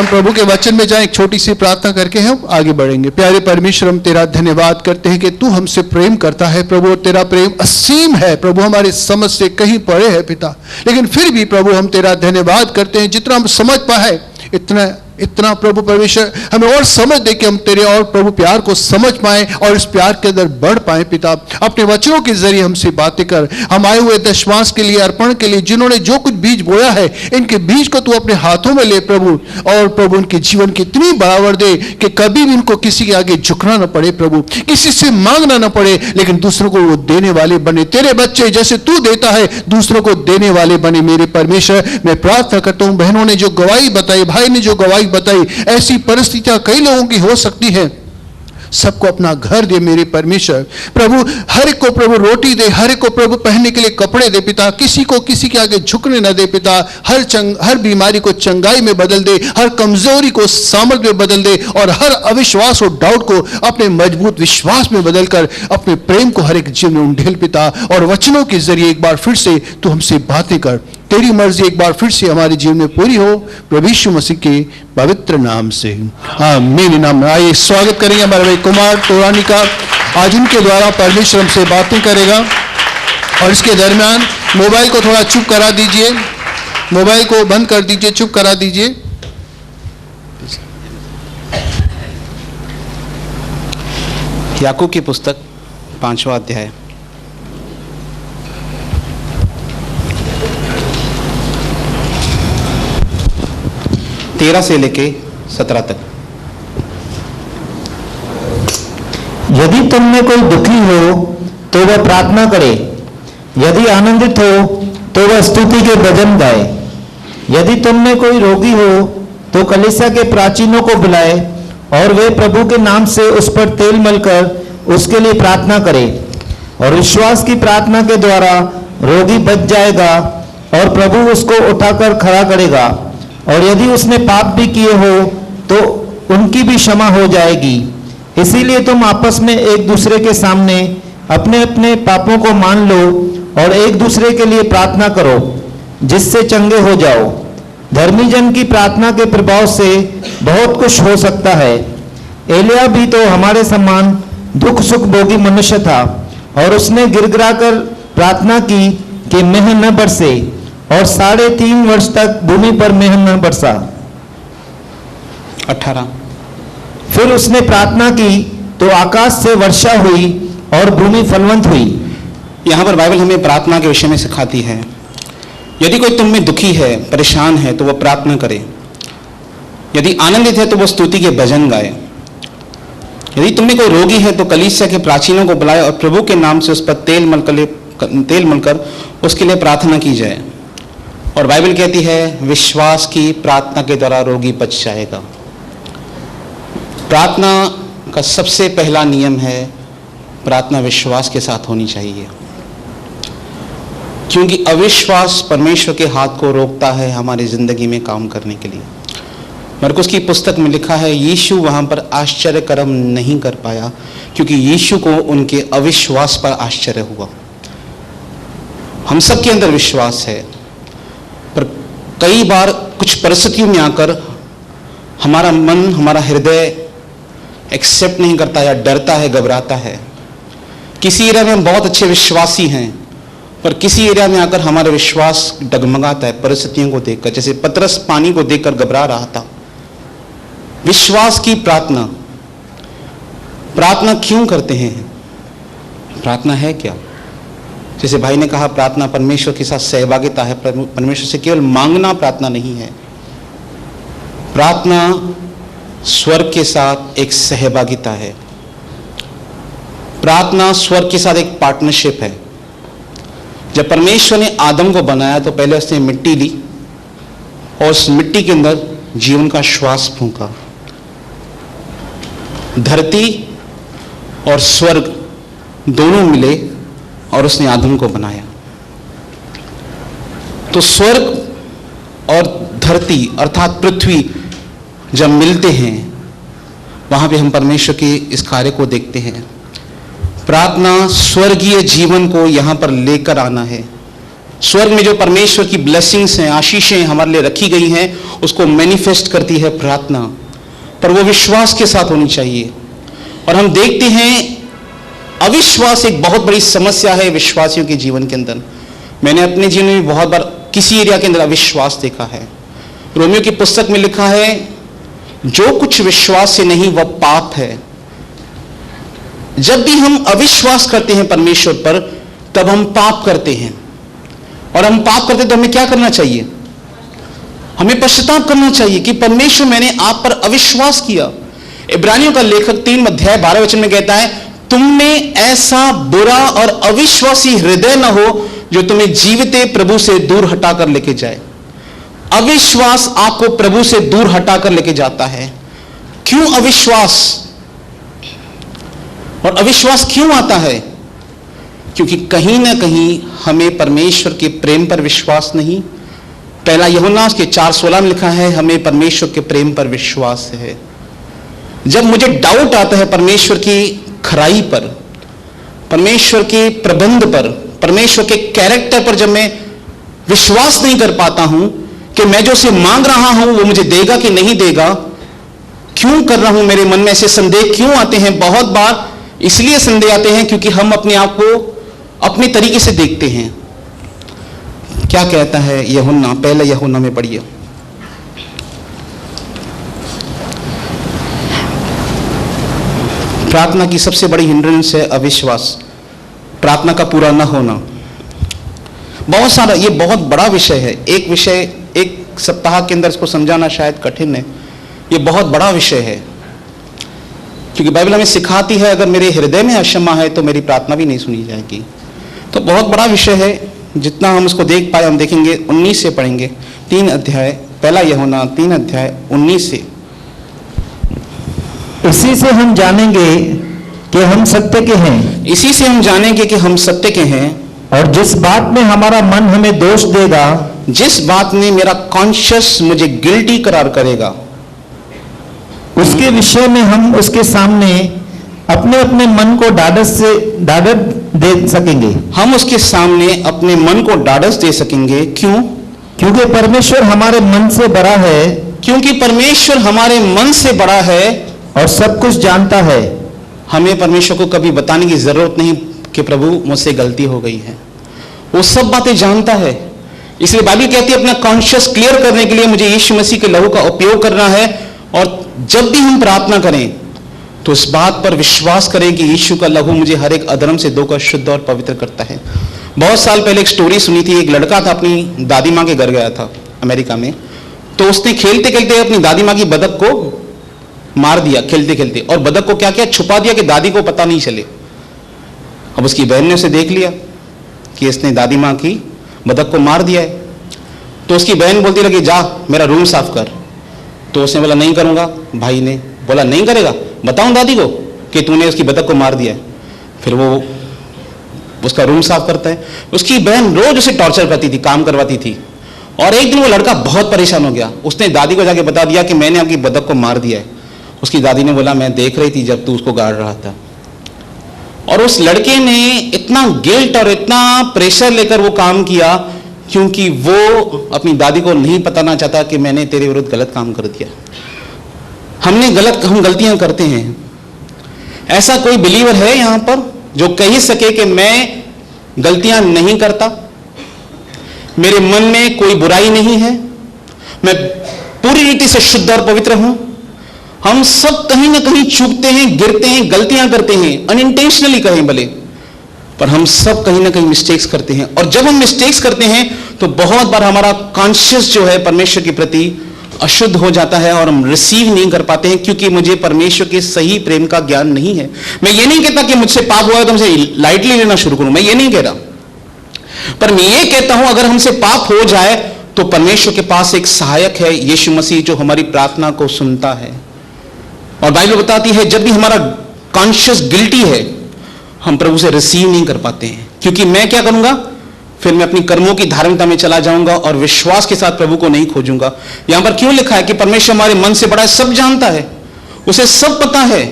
हम प्रभु के वचन में जाएं, एक छोटी सी प्रार्थना करके हम आगे बढ़ेंगे। प्यारे परमेश्वर, हम तेरा धन्यवाद करते हैं कि तू हमसे प्रेम करता है प्रभु। तेरा प्रेम असीम है प्रभु, हमारी समझ से कहीं परे है पिता, लेकिन फिर भी प्रभु हम तेरा धन्यवाद करते हैं। जितना हम समझ पाए इतना प्रभु परमेश्वर हमें और समझ दे कि हम तेरे और प्रभु प्यार को समझ पाए और इस प्यार के अंदर बढ़ पाए। पिता, अपने वचनों के जरिए हमसे बातें कर। हम आए हुए दशमांश के लिए, अर्पण के लिए, जिन्होंने जो कुछ बीज बोया है, इनके बीज को तू अपने हाथों में ले प्रभु, और प्रभु उनके जीवन की इतनी बढ़ावट दे कि कभी भी इनको किसी के आगे झुकना न पड़े प्रभु, किसी से मांगना न पड़े, लेकिन दूसरों को वो देने वाले बने। तेरे बच्चे जैसे तू देता है दूसरों को देने वाले बने। मेरे परमेश्वर, मैं प्रार्थना करता हूं, बहनों ने जो गवाही बताई, भाई ने जो गवाही बताई, ऐसी परिस्थितियां कई लोगों की हो सकती है। सबको अपना घर दे मेरे परमेश्वर प्रभु, हर एक को प्रभु रोटी दे, हर एक को प्रभु पहनने के लिए कपड़े दे पिता, किसी को किसी के आगे झुकने न दे पिता। हर बीमारी को चंगाई में बदल दे, हर कमजोरी को सामर्थ्य में बदल दे, और हर अविश्वास और डाउट को अपने मजबूत विश्वास में बदलकर अपने प्रेम को हर एक जीवन में उंडेल पिता। और वचनों के जरिए एक बार फिर से तू हमसे बातें कर, तेरी मर्जी एक बार फिर से हमारे जीवन में पूरी हो, प्रभु यीशु मसीह के पवित्र नाम से आमीन। नाम में आइए स्वागत करेंगे हमारे भाई कुमार तोरानी का। आज उनके द्वारा परमेश्वर हमसे बातें करेगा। और इसके दरमियान मोबाइल को थोड़ा चुप करा दीजिए, मोबाइल को बंद कर दीजिए, चुप करा दीजिए। याकूब की पुस्तक 5वां अध्याय। तेरह से लेके 17 तक। यदि तुम में कोई दुखी हो तो वह प्रार्थना करे, यदि आनंदित हो तो वह स्तुति के भजन गाए। यदि तुम में कोई रोगी हो तो कलीसिया के प्राचीनों को बुलाए और वे प्रभु के नाम से उस पर तेल मलकर उसके लिए प्रार्थना करे। और विश्वास की प्रार्थना के द्वारा रोगी बच जाएगा और प्रभु उसको उठाकर खड़ा करेगा। और यदि उसने पाप भी किए हो तो उनकी भी क्षमा हो जाएगी। इसीलिए तुम आपस में एक दूसरे के सामने अपने अपने पापों को मान लो और एक दूसरे के लिए प्रार्थना करो, जिससे चंगे हो जाओ। धर्मी जन की प्रार्थना के प्रभाव से बहुत कुछ हो सकता है। एलिया भी तो हमारे समान दुख सुख भोगी मनुष्य था, और उसने गिड़गिड़ाकर प्रार्थना की कि मेह न बरसे, और 3.5 वर्ष तक भूमि पर मेह न बरसा। 18। फिर उसने प्रार्थना की तो आकाश से वर्षा हुई और भूमि फलवंत हुई। यहाँ पर बाइबल हमें प्रार्थना के विषय में सिखाती है। यदि कोई तुम में दुखी है, परेशान है, तो वह प्रार्थना करे। यदि आनंदित है तो वह स्तुति के भजन गाए। यदि तुम में कोई रोगी है तो कलीसिया के प्राचीनों को बुलाए और प्रभु के नाम से उस पर तेल मलकर उसके लिए प्रार्थना की जाए। और बाइबल कहती है विश्वास की प्रार्थना के द्वारा रोगी बच जाएगा। प्रार्थना का सबसे पहला नियम है, प्रार्थना विश्वास के साथ होनी चाहिए, क्योंकि अविश्वास परमेश्वर के हाथ को रोकता है हमारी जिंदगी में काम करने के लिए। मरकुस की पुस्तक में लिखा है यीशु वहां पर आश्चर्य कर्म नहीं कर पाया क्योंकि यीशु को उनके अविश्वास पर आश्चर्य हुआ। हम सब के अंदर विश्वास है, पर कई बार कुछ परिस्थितियों में आकर हमारा मन, हमारा हृदय एक्सेप्ट नहीं करता या डरता है, घबराता है। किसी एरिया में हम बहुत अच्छे विश्वासी हैं, पर किसी एरिया में आकर हमारा विश्वास डगमगाता है परिस्थितियों को देखकर। जैसे पतरस पानी को देखकर घबरा रहा था। विश्वास की प्रार्थना क्यों करते हैं? प्रार्थना है क्या? जैसे भाई ने कहा, प्रार्थना परमेश्वर के साथ सहभागिता है। परमेश्वर से केवल मांगना प्रार्थना नहीं है। प्रार्थना स्वर्ग के साथ एक सहभागिता है। प्रार्थना स्वर्ग के साथ एक पार्टनरशिप है। जब परमेश्वर ने आदम को बनाया तो पहले उसने मिट्टी ली और उस मिट्टी के अंदर जीवन का श्वास फूंका। धरती और स्वर्ग दोनों मिले और उसने आदम को बनाया। तो स्वर्ग और धरती अर्थात पृथ्वी जब मिलते हैं, वहां पे हम परमेश्वर के इस कार्य को देखते हैं। प्रार्थना स्वर्गीय जीवन को यहां पर लेकर आना है, स्वर्ग में जो परमेश्वर की ब्लेसिंग्स हैं, आशीषें हमारे लिए रखी गई हैं, उसको मैनिफेस्ट करती है प्रार्थना। पर वो विश्वास के साथ होनी चाहिए। और हम देखते हैं अविश्वास एक बहुत बड़ी समस्या है विश्वासियों के जीवन के अंदर। मैंने अपने जीवन में बहुत बार किसी एरिया के अंदर अविश्वास देखा है। रोमियो की पुस्तक में लिखा है, जो कुछ विश्वास से नहीं वह पाप है। जब भी हम अविश्वास करते हैं परमेश्वर पर, तब हम पाप करते हैं। और हम पाप करते तो हमें क्या करना चाहिए? हमें पश्चाताप करना चाहिए कि परमेश्वर, मैंने आप पर अविश्वास किया। इब्रानियों का लेखक 3 अध्याय 12 वचन में कहता है, तुम में ऐसा बुरा और अविश्वासी हृदय न हो जो तुम्हें जीविते प्रभु से दूर हटाकर लेके जाए। अविश्वास आपको प्रभु से दूर हटाकर लेके जाता है। क्यों अविश्वास? और अविश्वास क्यों आता है? क्योंकि कहीं ना कहीं हमें परमेश्वर के प्रेम पर विश्वास नहीं। पहला यूहन्ना के 4:16 में लिखा है, हमें परमेश्वर के प्रेम पर विश्वास है। जब मुझे डाउट आता है परमेश्वर की खराई पर, परमेश्वर के प्रबंध पर, परमेश्वर के कैरेक्टर पर, जब मैं विश्वास नहीं कर पाता हूं कि मैं जो उसे मांग रहा हूं वो मुझे देगा कि नहीं देगा, क्यों कर रहा हूं, मेरे मन में ऐसे संदेह क्यों आते हैं? बहुत बार इसलिए संदेह आते हैं क्योंकि हम अपने आप को अपने तरीके से देखते हैं। क्या कहता है यूहन्ना? पहले यूहन्ना में पढ़िए। प्रार्थना की सबसे बड़ी हिंड्रेंस है अविश्वास, प्रार्थना का पूरा न होना। बहुत सारा, ये बहुत बड़ा विषय है। एक विषय एक सप्ताह के अंदर इसको समझाना शायद कठिन है। ये बहुत बड़ा विषय है क्योंकि बाइबल हमें सिखाती है, अगर मेरे हृदय में अक्षमा है तो मेरी प्रार्थना भी नहीं सुनी जाएगी। तो बहुत बड़ा विषय है। जितना हम उसको देख पाए हम देखेंगे। 19 से पढ़ेंगे, 3 अध्याय, पहला यूहन्ना 3 अध्याय 19 से। इसी से हम जानेंगे कि हम सत्य के हैं। इसी से हम जानेंगे कि हम सत्य के हैं। और जिस बात में हमारा मन हमें दोष देगा, जिस बात में मेरा कॉन्शियस मुझे गिल्टी करार करेगा, उसके विषय में हम उसके सामने अपने अपने मन को ढाढ़स दे सकेंगे। हम उसके सामने अपने मन को ढाढ़स दे सकेंगे। क्यों? क्योंकि परमेश्वर हमारे मन से बड़ा है। क्योंकि परमेश्वर हमारे मन से बड़ा है और सब कुछ जानता है। हमें परमेश्वर को कभी बताने की जरूरत नहीं कि प्रभु मुझसे गलती हो गई है। वो सब बातें जानता है। इसलिए बाइबल कहती है अपना कॉन्शियस क्लियर करने के लिए मुझे यीशु मसीह के लहू का उपयोग करना है। और जब भी हम प्रार्थना करें तो इस बात पर विश्वास करें कि यीशु का लहू मुझे हर एक अधर्म से धोकर शुद्ध और पवित्र करता है। बहुत साल पहले एक स्टोरी सुनी थी। एक लड़का था, अपनी दादी माँ के घर गया था अमेरिका में। तो उसने खेलते खेलते अपनी दादी माँ की बतख को मार दिया, खेलते खेलते। और बतख को क्या किया? छुपा दिया कि दादी को पता नहीं चले। अब उसकी बहन ने उसे देख लिया कि इसने दादी माँ की बतख को मार दिया है। तो उसकी बहन बोलती लगी, जा मेरा रूम साफ कर। तो उसने बोला नहीं करूंगा। भाई ने बोला नहीं करेगा? बताऊं दादी को कि तूने उसकी बतख को मार दिया है। फिर वो उसका रूम साफ करता है। उसकी बहन रोज उसे टॉर्चर करती थी, काम करवाती थी। और एक दिन वो लड़का बहुत परेशान हो गया। उसने दादी को जाके बता दिया कि मैंने आपकी बतख को मार दिया है। उसकी दादी ने बोला मैं देख रही थी जब तू उसको गाड़ रहा था। और उस लड़के ने इतना गिल्ट और इतना प्रेशर लेकर वो काम किया क्योंकि वो अपनी दादी को नहीं बताना चाहता कि मैंने तेरे विरुद्ध गलत काम कर दिया। हम गलतियां करते हैं। ऐसा कोई बिलीवर है यहां पर जो कह सके कि मैं गलतियां नहीं करता, मेरे मन में कोई बुराई नहीं है, मैं पूरी रीति से शुद्ध और पवित्र हूं? हम सब कहीं ना कहीं चूकते हैं, गिरते हैं, गलतियां करते हैं, अनइंटेंशनली कहें भले, पर हम सब कहीं ना कहीं मिस्टेक्स करते हैं। और जब हम मिस्टेक्स करते हैं तो बहुत बार हमारा कॉन्शियस जो है परमेश्वर के प्रति अशुद्ध हो जाता है और हम रिसीव नहीं कर पाते हैं क्योंकि मुझे परमेश्वर के सही प्रेम का ज्ञान नहीं है। मैं ये नहीं कहता कि मुझसे पाप हुआ है तो मुझे लाइटली लेना शुरू करूं, मैं ये नहीं कह रहा। पर मैं ये कहता हूं अगर हमसे पाप हो जाए तो परमेश्वर के पास एक सहायक है, यीशु मसीह, जो हमारी प्रार्थना को सुनता है। और बाइबल बताती है जब भी हमारा कॉन्शियस गिल्टी है हम प्रभु से रिसीव नहीं कर पाते हैं। क्योंकि मैं क्या करूंगा? फिर मैं अपनी कर्मों की धार्मिकता में चला जाऊंगा और विश्वास के साथ प्रभु को नहीं खोजूंगा। यहां पर क्यों लिखा है कि परमेश्वर हमारे मन से बड़ा है, सब जानता है, उसे सब पता है।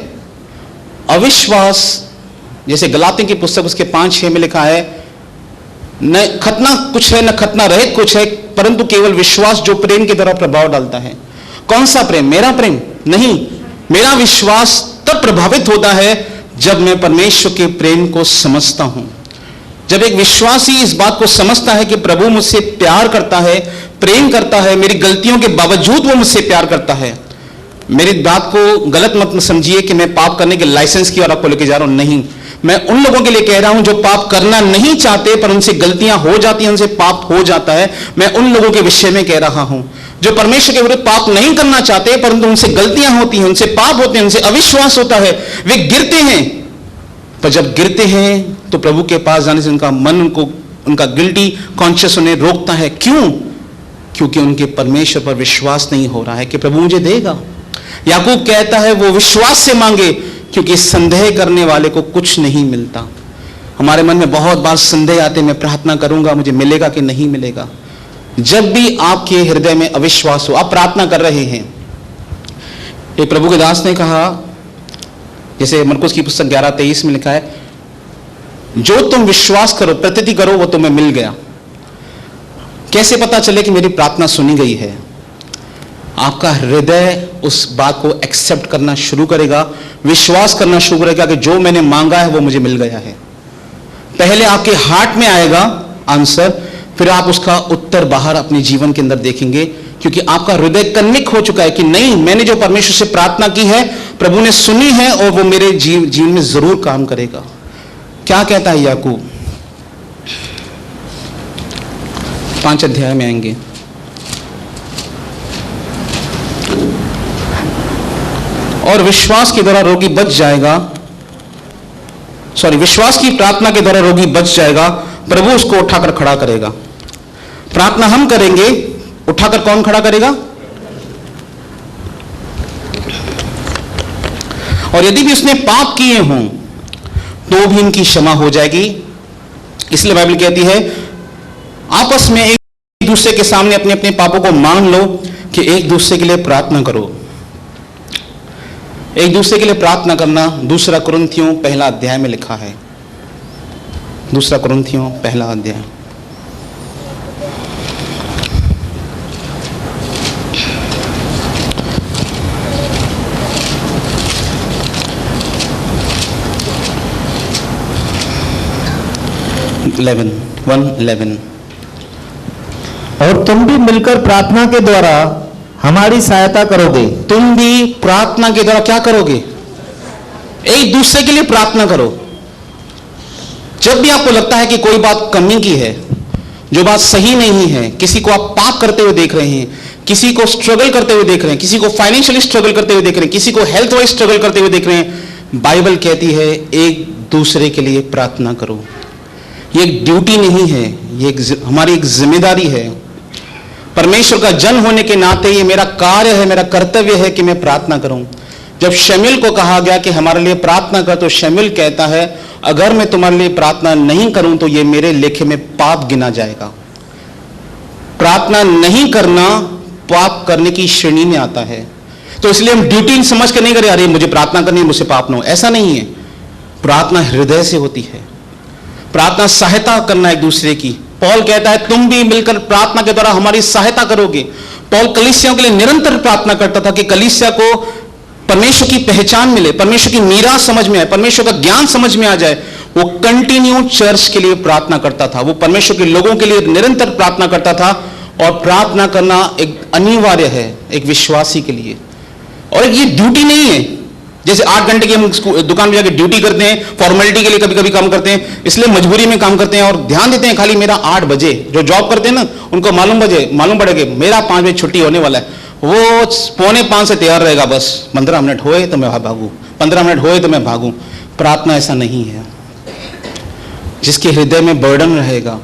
अविश्वास, जैसे गलातियों की पुस्तक उसके 5-6 में लिखा है, न खतना कुछ है, न खतना रहित कुछ है, परंतु केवल विश्वास जो प्रेम के द्वारा प्रभाव डालता है। कौन सा प्रेम? मेरा प्रेम नहीं, मेरा विश्वास तब प्रभावित होता है जब मैं परमेश्वर के प्रेम को समझता हूं। जब एक विश्वासी इस बात को समझता है कि प्रभु मुझसे प्यार करता है, प्रेम करता है, मेरी गलतियों के बावजूद वो मुझसे प्यार करता है। मेरी बात को गलत मत समझिए कि मैं पाप करने के लाइसेंस की ओर आपको लेके जा रहा हूं, नहीं। मैं उन लोगों के लिए कह रहा हूं जो पाप करना नहीं चाहते, पर उनसे गलतियां हो जाती हैं, उनसे पाप हो जाता है। मैं उन लोगों के विषय में कह रहा हूं जो परमेश्वर के विरुद्ध पाप नहीं करना चाहते, परंतु उनसे गलतियां होती हैं, उनसे पाप होते हैं, उनसे अविश्वास होता है, वे गिरते हैं। पर जब गिरते हैं तो प्रभु के पास जाने से उनका मन उनका गिल्टी कॉन्शियस उन्हें रोकता है। क्यों? क्योंकि उनके परमेश्वर पर विश्वास नहीं हो रहा है कि प्रभु मुझे देगा। याकूब कहता है वो विश्वास से मांगे, क्योंकि संदेह करने वाले को कुछ नहीं मिलता। हमारे मन में बहुत बार संदेह आते, मैं प्रार्थना करूंगा मुझे मिलेगा कि नहीं मिलेगा। जब भी आपके हृदय में अविश्वास हो, आप प्रार्थना कर रहे हैं, एक प्रभु के दास ने कहा, जैसे मरकुस की पुस्तक 11:23 में लिखा है, जो तुम विश्वास करो, प्रतीति करो, वो तुम्हें मिल गया। कैसे पता चले कि मेरी प्रार्थना सुनी गई है? आपका हृदय उस बात को एक्सेप्ट करना शुरू करेगा, विश्वास करना शुरू करेगा कि जो मैंने मांगा है वो मुझे मिल गया है। पहले आपके हार्ट में आएगा आंसर, फिर आप उसका उत्तर बाहर अपने जीवन के अंदर देखेंगे, क्योंकि आपका हृदय कन्विक हो चुका है कि नहीं, मैंने जो परमेश्वर से प्रार्थना की है प्रभु ने सुनी है और वो मेरे जीवन में जरूर काम करेगा। क्या कहता है याकूब? 5 अध्याय में आएंगे। और विश्वास के द्वारा रोगी बच जाएगा, विश्वास की प्रार्थना के द्वारा रोगी बच जाएगा, प्रभु उसको उठाकर खड़ा करेगा। प्रार्थना हम करेंगे, उठाकर कौन खड़ा करेगा? और यदि भी उसने पाप किए हों तो भी इनकी क्षमा हो जाएगी। इसलिए बाइबल कहती है आपस में एक दूसरे के सामने अपने अपने पापों को मान लो कि एक दूसरे के लिए प्रार्थना करो। एक दूसरे के लिए प्रार्थना करना 2 कुरिन्थियों 1 अध्याय में लिखा है। 2 कुरिन्थियों 1 अध्याय। और तुम भी मिलकर प्रार्थना के द्वारा हमारी सहायता करोगे। तुम भी प्रार्थना के द्वारा क्या करोगे? एक दूसरे के लिए प्रार्थना करो। जब भी आपको लगता है कि कोई बात कमी की है, जो बात सही नहीं है, किसी को आप पाप करते हुए देख रहे हैं, किसी को स्ट्रगल करते हुए देख रहे हैं, किसी को फाइनेंशियली स्ट्रगल करते हुए देख रहे हैं, किसी को हेल्थ वाइज स्ट्रगल करते हुए देख रहे हैं, बाइबल कहती है एक दूसरे के लिए प्रार्थना करो। ये एक ड्यूटी नहीं है, ये हमारी एक जिम्मेदारी है। परमेश्वर का जन होने के नाते ये मेरा कार्य है, मेरा कर्तव्य है कि मैं प्रार्थना करूं। जब शमूएल को कहा गया कि हमारे लिए प्रार्थना कर, तो शमूएल कहता है अगर मैं तुम्हारे लिए प्रार्थना नहीं करूं तो ये मेरे लेखे में पाप गिना जाएगा। प्रार्थना नहीं करना पाप करने की श्रेणी में आता है। तो इसलिए हम ड्यूटी समझ के नहीं करें, अरे मुझे प्रार्थना करनी है, मुझसे पाप ना हो। ऐसा नहीं है। प्रार्थना हृदय से होती है। प्रार्थना सहायता करना एक दूसरे की। पौल कहता है तुम भी मिलकर प्रार्थना के द्वारा हमारी सहायता करोगे। पौल कलीसियाओं के लिए निरंतर प्रार्थना करता था कि कलीसिया को परमेश्वर की पहचान मिले, परमेश्वर की मीरास समझ में आए, परमेश्वर का ज्ञान समझ में आ जाए। वो कंटिन्यू चर्च के लिए प्रार्थना करता था, वो परमेश्वर के लोगों के लिए निरंतर प्रार्थना करता था। और प्रार्थना करना एक अनिवार्य है एक विश्वासी के लिए। और ये ड्यूटी नहीं है, जैसे 8 घंटे की हम दुकान में जाके ड्यूटी करते हैं, फॉर्मेलिटी के लिए कभी कभी काम करते हैं, इसलिए मजबूरी में काम करते हैं और ध्यान देते हैं खाली मेरा 8 बजे। जो जॉब करते हैं ना उनको मालूम पड़ेगा मेरा 5 बजे छुट्टी होने वाला है, वो 4:45 से तैयार रहेगा। बस 15 मिनट होए तो मैं भागूं, 15 मिनट होए तो मैं भागूं। प्रार्थना ऐसा नहीं है। जिसके हृदय में बर्डन रहेगा,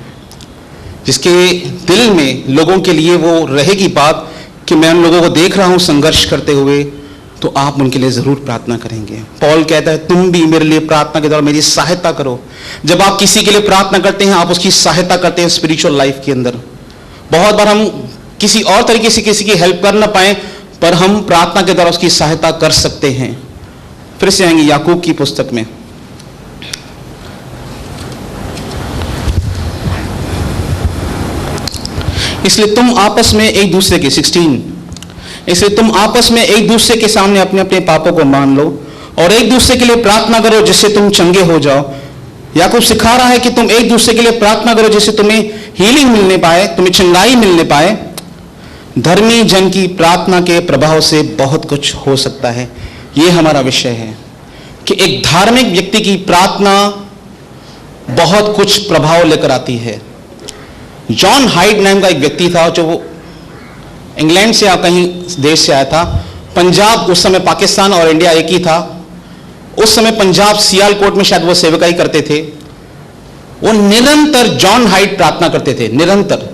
जिसके दिल में लोगों के लिए वो रहेगी बात कि मैं उन लोगों को देख रहा हूं संघर्ष करते हुए, तो आप उनके लिए जरूर प्रार्थना करेंगे। पौल कहता है तुम भी मेरे लिए प्रार्थना के द्वारा मेरी सहायता करो। जब आप किसी के लिए प्रार्थना करते हैं, आप उसकी सहायता करते हैं स्पिरिचुअल लाइफ के अंदर। बहुत बार हम किसी और तरीके से किसी की हेल्प कर ना पाए, पर हम प्रार्थना के द्वारा उसकी सहायता कर सकते हैं। फिर से आएंगे याकूब की पुस्तक में, इसलिए तुम आपस में एक दूसरे के 16 इसलिए तुम आपस में एक दूसरे के सामने अपने अपने पापों को मान लो और एक दूसरे के लिए प्रार्थना करो जिससे तुम चंगे हो जाओ। याकूब सिखा रहा है कि तुम एक दूसरे के लिए प्रार्थना करो जिससे तुम्हें हीलिंग मिलने पाए, तुम्हें चंगाई मिलने पाए। धर्मी जन की प्रार्थना के प्रभाव से बहुत कुछ हो सकता है। यह हमारा विषय है कि एक धार्मिक व्यक्ति की प्रार्थना बहुत कुछ प्रभाव लेकर आती है। जॉन हाइड नाम का एक व्यक्ति था जो वो इंग्लैंड से या कहीं देश से आया था। पंजाब, उस समय पाकिस्तान और इंडिया एक ही था। उस समय पंजाब सियालकोट में शायद वो सेवकाई करते थे। वो निरंतर जॉन हाइड प्रार्थना करते थे, निरंतर।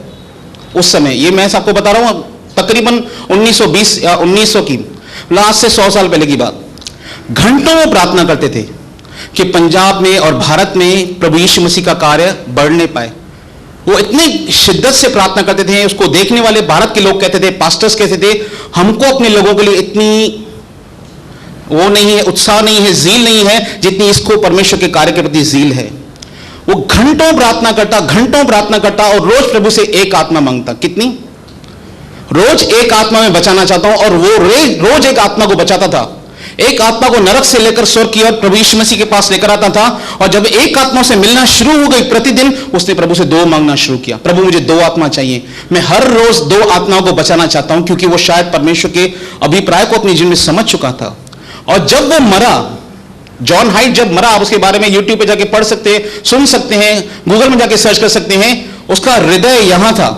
उस समय, ये मैं आपको बता रहा हूं, तकरीबन 1920 या 1900 की, आज से 100 साल पहले की बात। घंटों में प्रार्थना करते थे कि पंजाब में और भारत में प्रभु यीशु मसीह का कार्य बढ़ने पाए। वो इतनी शिद्दत से प्रार्थना करते थे, उसको देखने वाले भारत के लोग कहते थे, पास्टर्स कहते थे, हमको अपने लोगों के लिए इतनी वो नहीं है, उत्साह नहीं है, जील नहीं है जितनी इसको परमेश्वर के कार्य के प्रति जील है। वो घंटों प्रार्थना करता और रोज प्रभु से एक आत्मा मांगता। कितनी? रोज एक आत्मा में बचाना चाहता हूं, और वो रोज एक आत्मा को बचाता था। एक आत्मा को नरक से लेकर स्वर्ग की ओर प्रभु यीशु मसीह के पास लेकर आता था। और जब एक आत्मा से मिलना शुरू हो गई प्रतिदिन, उसने प्रभु से 2 मांगना शुरू किया। प्रभु मुझे 2 आत्मा चाहिए, मैं हर रोज 2 आत्माओं को बचाना चाहता हूं, क्योंकि वो शायद परमेश्वर के अभिप्राय को अपने जीवन में समझ चुका था। और जब वो मरा, जॉन हाइड जब मरा, आप उसके बारे में यूट्यूब पे जाके पढ़ सकते हैं, सुन सकते हैं, गूगल में जाके सर्च कर सकते हैं। उसका हृदय यहां था,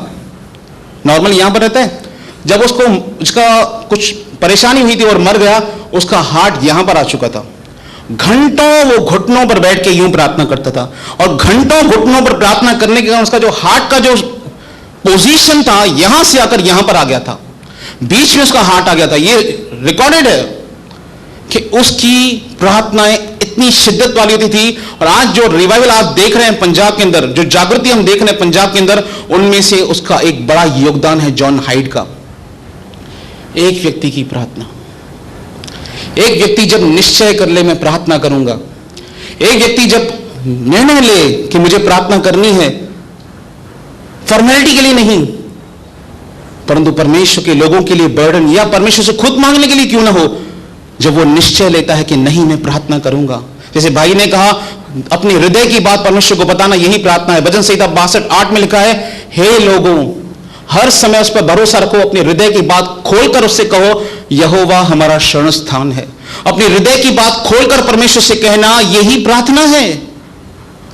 नॉर्मल यहां पर रहता है। जब उसका कुछ परेशानी हुई थी और मर गया, उसका हार्ट यहां पर आ चुका था। घंटों वो घुटनों पर बैठ के यूं प्रार्थना करता था, और घंटों घुटनों पर प्रार्थना करने के कारण उसका जो हार्ट का जो पोजीशन था, यहां से आकर यहां पर आ गया था, बीच में उसका हार्ट आ गया था। ये रिकॉर्डेड है कि उसकी प्रार्थनाएं इतनी शिद्दत वाली होती थी। और आज जो रिवाइवल आप देख रहे हैं पंजाब के अंदर, जो जागृति हम देख रहे हैं पंजाब के अंदर, उनमें से उसका एक बड़ा योगदान है जॉन हाइड का। एक व्यक्ति की प्रार्थना, एक व्यक्ति जब निश्चय कर ले मैं प्रार्थना करूंगा, एक व्यक्ति जब निर्णय ले कि मुझे प्रार्थना करनी है, फॉर्मेलिटी के लिए नहीं, परंतु परमेश्वर के लोगों के लिए बर्डन, या परमेश्वर से खुद मांगने के लिए क्यों ना हो, जब वो निश्चय लेता है कि नहीं मैं प्रार्थना करूंगा। जैसे भाई ने कहा, अपने हृदय की बात परमेश्वर को बताना, यही प्रार्थना है। भजन संहिता 62:8 में लिखा है, हे लोगों, हर समय उस पर भरोसा रखो, अपने हृदय की बात खोलकर उससे कहो, यहोवा हमारा शरण स्थान है। अपने हृदय की बात खोलकर परमेश्वर से कहना, यही प्रार्थना है।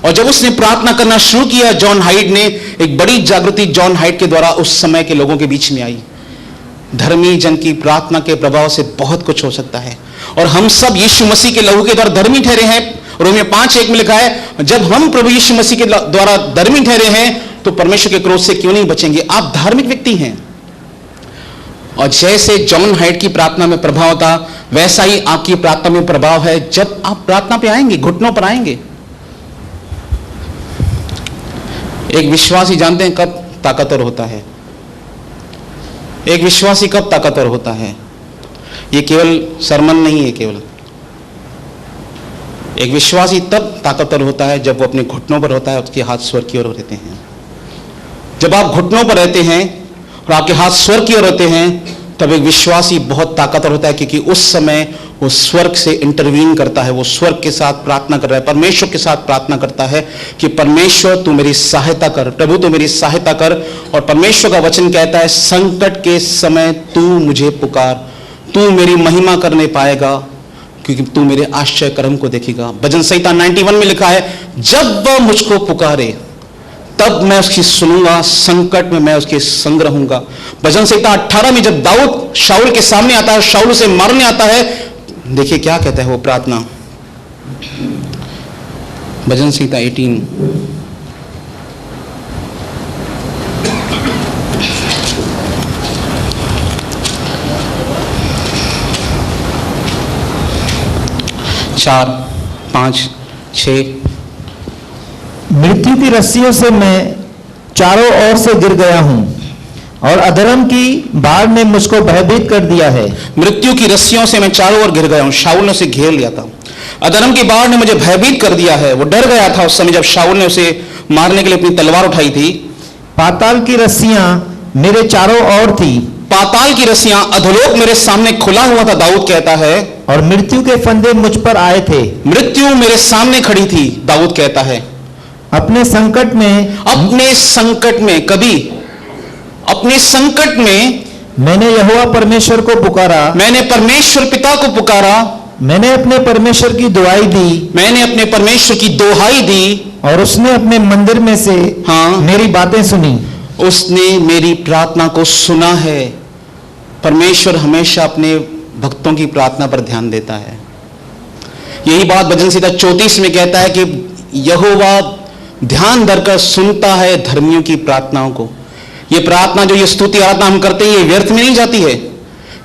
और जब उसने प्रार्थना करना शुरू किया जॉन हाइड ने, एक बड़ी जागृति जॉन हाइड के द्वारा उस समय के लोगों के बीच में आई। धर्मी जन की प्रार्थना के प्रभाव से बहुत कुछ हो सकता है। और हम सब यीशु मसीह के लहू के द्वारा धर्मी ठहरे हैं। रोमियो 5:1 में लिखा है, जब हम प्रभु यीशु मसीह के द्वारा धर्मी ठहरे हैं, तो परमेश्वर के क्रोध से क्यों नहीं बचेंगे। आप धार्मिक व्यक्ति हैं, और जैसे जॉन हाइड की प्रार्थना में प्रभाव था, वैसा ही आपकी प्रार्थना में प्रभाव है जब आप प्रार्थना पे आएंगे, घुटनों पर आएंगे। एक विश्वासी जानते हैं कब ताकतवर होता है, एक विश्वासी कब ताकतवर होता है। ये केवल सरमन नहीं है, केवल एक विश्वासी तब ताकतवर होता है जब वो अपने घुटनों पर होता है, उसके हाथ स्वर्ग की ओर रहते हैं। जब आप घुटनों पर रहते हैं और आपके हाथ स्वर्ग की ओर रहते हैं, तब एक विश्वासी बहुत ताकतवर होता है, क्योंकि उस समय वो स्वर्ग से इंटरवीन करता है, वो स्वर्ग के साथ प्रार्थना कर रहा है, परमेश्वर के साथ प्रार्थना करता है कि परमेश्वर तू मेरी सहायता कर, प्रभु तू मेरी सहायता कर। और परमेश्वर का वचन कहता है, संकट के समय तू मुझे पुकार, तू मेरी महिमा करने पाएगा, क्योंकि तू मेरे आश्चर्य कर्म को देखेगा। भजन संहिता 91 में लिखा है, जब वह मुझको पुकारे तब मैं उसकी सुनूंगा, संकट में मैं उसके संग रहूंगा। भजन संहिता 18 में जब दाऊद शाऊल के सामने आता है, शाऊल उसे मारने आता है, देखिए क्या कहता है वो प्रार्थना। भजन संहिता 18 4, 5, 6। मृत्यु की रस्सियों से मैं चारों ओर से गिर गया हूं, और अधर्म की बाढ़ ने मुझको भयभीत कर दिया है। मृत्यु की रस्सियों से मैं चारों ओर गिर गया हूं, शाऊल ने उसे घेर लिया था। अधर्म की बाढ़ ने मुझे भयभीत कर दिया है। वो डर गया था उस समय जब शाऊल ने उसे मारने के लिए अपनी तलवार उठाई थी। पाताल की रस्सियां मेरे चारों ओर थी पाताल की रस्सियां, अधोलोक मेरे सामने खुला हुआ था। दाऊद कहता है, और मृत्यु के फंदे मुझ पर आए थे। मृत्यु मेरे सामने खड़ी थी। दाऊद कहता है अपने संकट में कभी अपने संकट में मैंने यहोवा परमेश्वर को पुकारा, मैंने परमेश्वर पिता को पुकारा, मैंने अपने परमेश्वर की दुआई दी, मैंने अपने परमेश्वर की दोहाई दी, और उसने अपने मंदिर में से मेरी बातें सुनी। उसने मेरी प्रार्थना को सुना है। परमेश्वर हमेशा अपने भक्तों की प्रार्थना पर ध्यान देता है। यही बात भजन संहिता 34 में कहता है कि यहोवा ध्यान धरकर सुनता है धर्मियों की प्रार्थनाओं को। ये प्रार्थना जो ये स्तुति आराधना हम करते हैं, ये व्यर्थ में नहीं जाती है,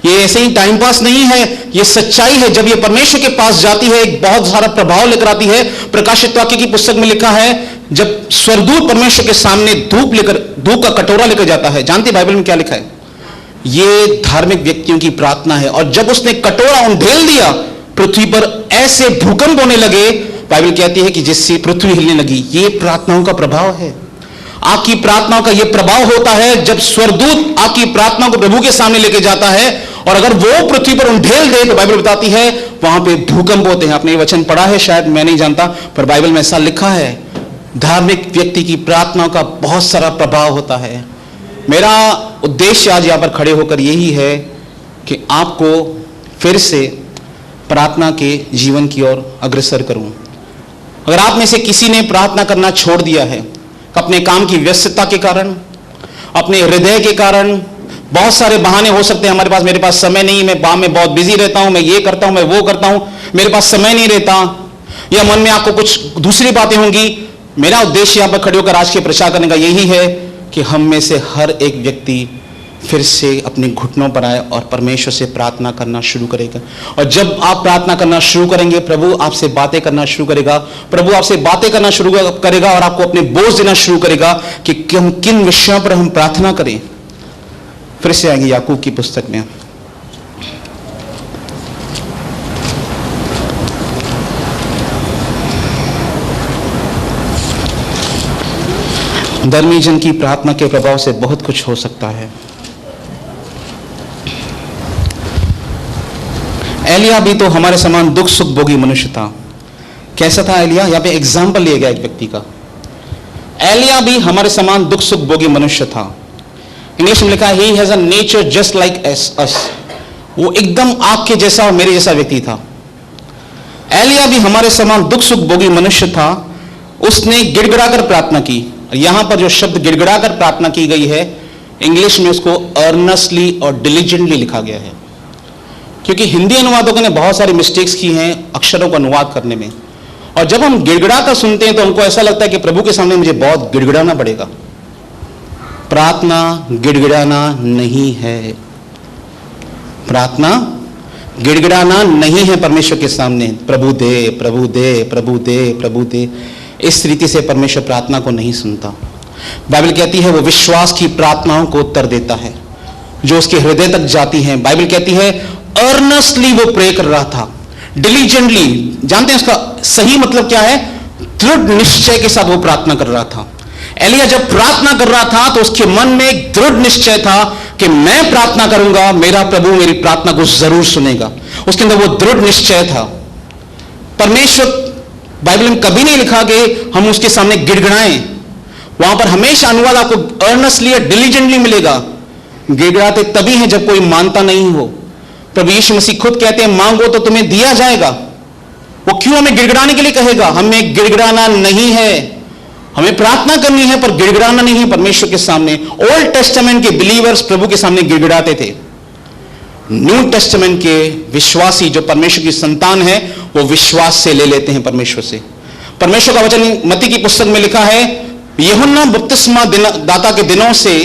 ये ऐसे ही टाइम पास नहीं है, ये सच्चाई है। जब ये परमेश्वर के पास जाती है, एक बहुत सारा प्रभाव लेकर आती है। प्रकाशित वाक्य की पुस्तक में लिखा है, जब स्वर्गदूत परमेश्वर के सामने धूप का कटोरा लेकर जाता है, जानते बाइबल में क्या लिखा है? ये धार्मिक व्यक्तियों की प्रार्थना है। और जब उसने कटोरा उंडेल दिया, पृथ्वी पर ऐसे भूकंप होने लगे, बाइबल कहती है कि जिससे पृथ्वी हिलने लगी। ये प्रार्थनाओं का प्रभाव है। आपकी प्रार्थनाओं का यह प्रभाव होता है जब स्वर्गदूत आपकी प्रार्थना को प्रभु के सामने लेके जाता है, और अगर वो पृथ्वी पर उंडेल दे तो बाइबल बताती है वहां पे भूकंप होते हैं। आपने ये वचन पढ़ा है शायद, मैं नहीं जानता, पर बाइबल में ऐसा लिखा है। धार्मिक व्यक्ति की प्रार्थनाओं का बहुत सारा प्रभाव होता है। मेरा उद्देश्य आज यहां पर खड़े होकर यही है कि आपको फिर से प्रार्थना के जीवन की ओर अग्रसर करूं। अगर आप में से किसी ने प्रार्थना करना छोड़ दिया है, अपने काम की व्यस्तता के कारण, अपने हृदय के कारण, बहुत सारे बहाने हो सकते हैं, मेरे पास समय नहीं, मैं काम में बहुत बिजी रहता हूं, मैं ये करता हूं, मैं वो करता हूं, मेरे पास समय नहीं रहता, या मन में आपको कुछ दूसरी बातें होंगी। मेरा उद्देश्य यहां पर खड़े होकर आज के प्रचार करने का यही है कि हम में से हर एक व्यक्ति फिर से अपने घुटनों पर आए और परमेश्वर से प्रार्थना करना शुरू करेगा। और जब आप प्रार्थना करना शुरू करेंगे, प्रभु आपसे बातें करना शुरू करेगा, प्रभु आपसे बातें करना शुरू करेगा और आपको अपने बोझ देना शुरू करेगा कि हम किन विषयों पर हम प्रार्थना करें। फिर से आएंगे याकूब की पुस्तक में, धर्मी जन की प्रार्थना के प्रभाव से बहुत कुछ हो सकता है। एलिया भी तो हमारे समान दुख सुख भोगी मनुष्य था। कैसा था एलिया? यहाँ पे एग्जाम्पल लिया गया एक व्यक्ति का। एलिया भी हमारे समान दुख सुख भोगी मनुष्य था। इंग्लिश में लिखा है he has a nature just like us. वो एकदम आपके जैसा और मेरे जैसा व्यक्ति था। एलिया भी हमारे समान दुख सुख भोगी मनुष्य था। उसने गिड़गिड़ाकर प्रार्थना की। यहां पर जो शब्द गिड़गिड़ाकर प्रार्थना की गई है, इंग्लिश में उसको अर्नस्टली और डिलीजेंटली लिखा गया है, क्योंकि हिंदी अनुवादकों ने बहुत सारी मिस्टेक्स की हैं अक्षरों को अनुवाद करने में। और जब हम गिड़गिड़ा कर सुनते हैं तो हमको ऐसा लगता है कि प्रभु के सामने मुझे बहुत गिड़गिड़ाना पड़ेगा। प्रार्थना गिड़गिड़ाना नहीं है। प्रार्थना गिड़गिड़ाना नहीं है परमेश्वर के सामने। प्रभु दे, प्रभु दे, प्रभु दे, प्रभु दे, इस रीति से परमेश्वर प्रार्थना को नहीं सुनता। बाइबल कहती है वो विश्वास की प्रार्थनाओं को उत्तर देता है जो उसके हृदय तक जाती हैं। बाइबल कहती है अर्नस्टली वो प्रे कर रहा था, डिलीजेंटली। जानते हैं उसका सही मतलब क्या है? दृढ़ निश्चय के साथ वो प्रार्थना कर रहा था। एलिया जब प्रार्थना कर रहा था तो उसके मन में एक दृढ़ निश्चय था कि मैं प्रार्थना करूंगा, मेरा प्रभु मेरी प्रार्थना को जरूर सुनेगा। उसके अंदर वो दृढ़ निश्चय था। परमेश्वर बाइबल में कभी नहीं लिखा कि हम उसके सामने गिड़गिड़ाएं। वहां पर हमेशा अनुवाद आपको अर्नस्टली या डिलीजेंटली मिलेगा। गिड़गिड़ाते तभी हैं जब कोई मानता नहीं हो। प्रभु यीशु मसीह खुद कहते हैं मांगो तो तुम्हें दिया जाएगा। वो क्यों हमें गिड़गिड़ाने के लिए कहेगा? हमें गिड़गिड़ाना नहीं है, हमें प्रार्थना करनी है, पर गिड़गिड़ाना नहीं है परमेश्वर के सामने। ओल्ड टेस्टामेंट के बिलीवर्स प्रभु के सामने गिड़गिड़ाते थे। न्यू टेस्टामेंट के विश्वासी जो परमेश्वर की संतान है वो विश्वास से ले लेते हैं परमेश्वर से। परमेश्वर का वचन मत्ती की पुस्तक में लिखा है यूहन्ना बपतिस्मा दाता के दिनों से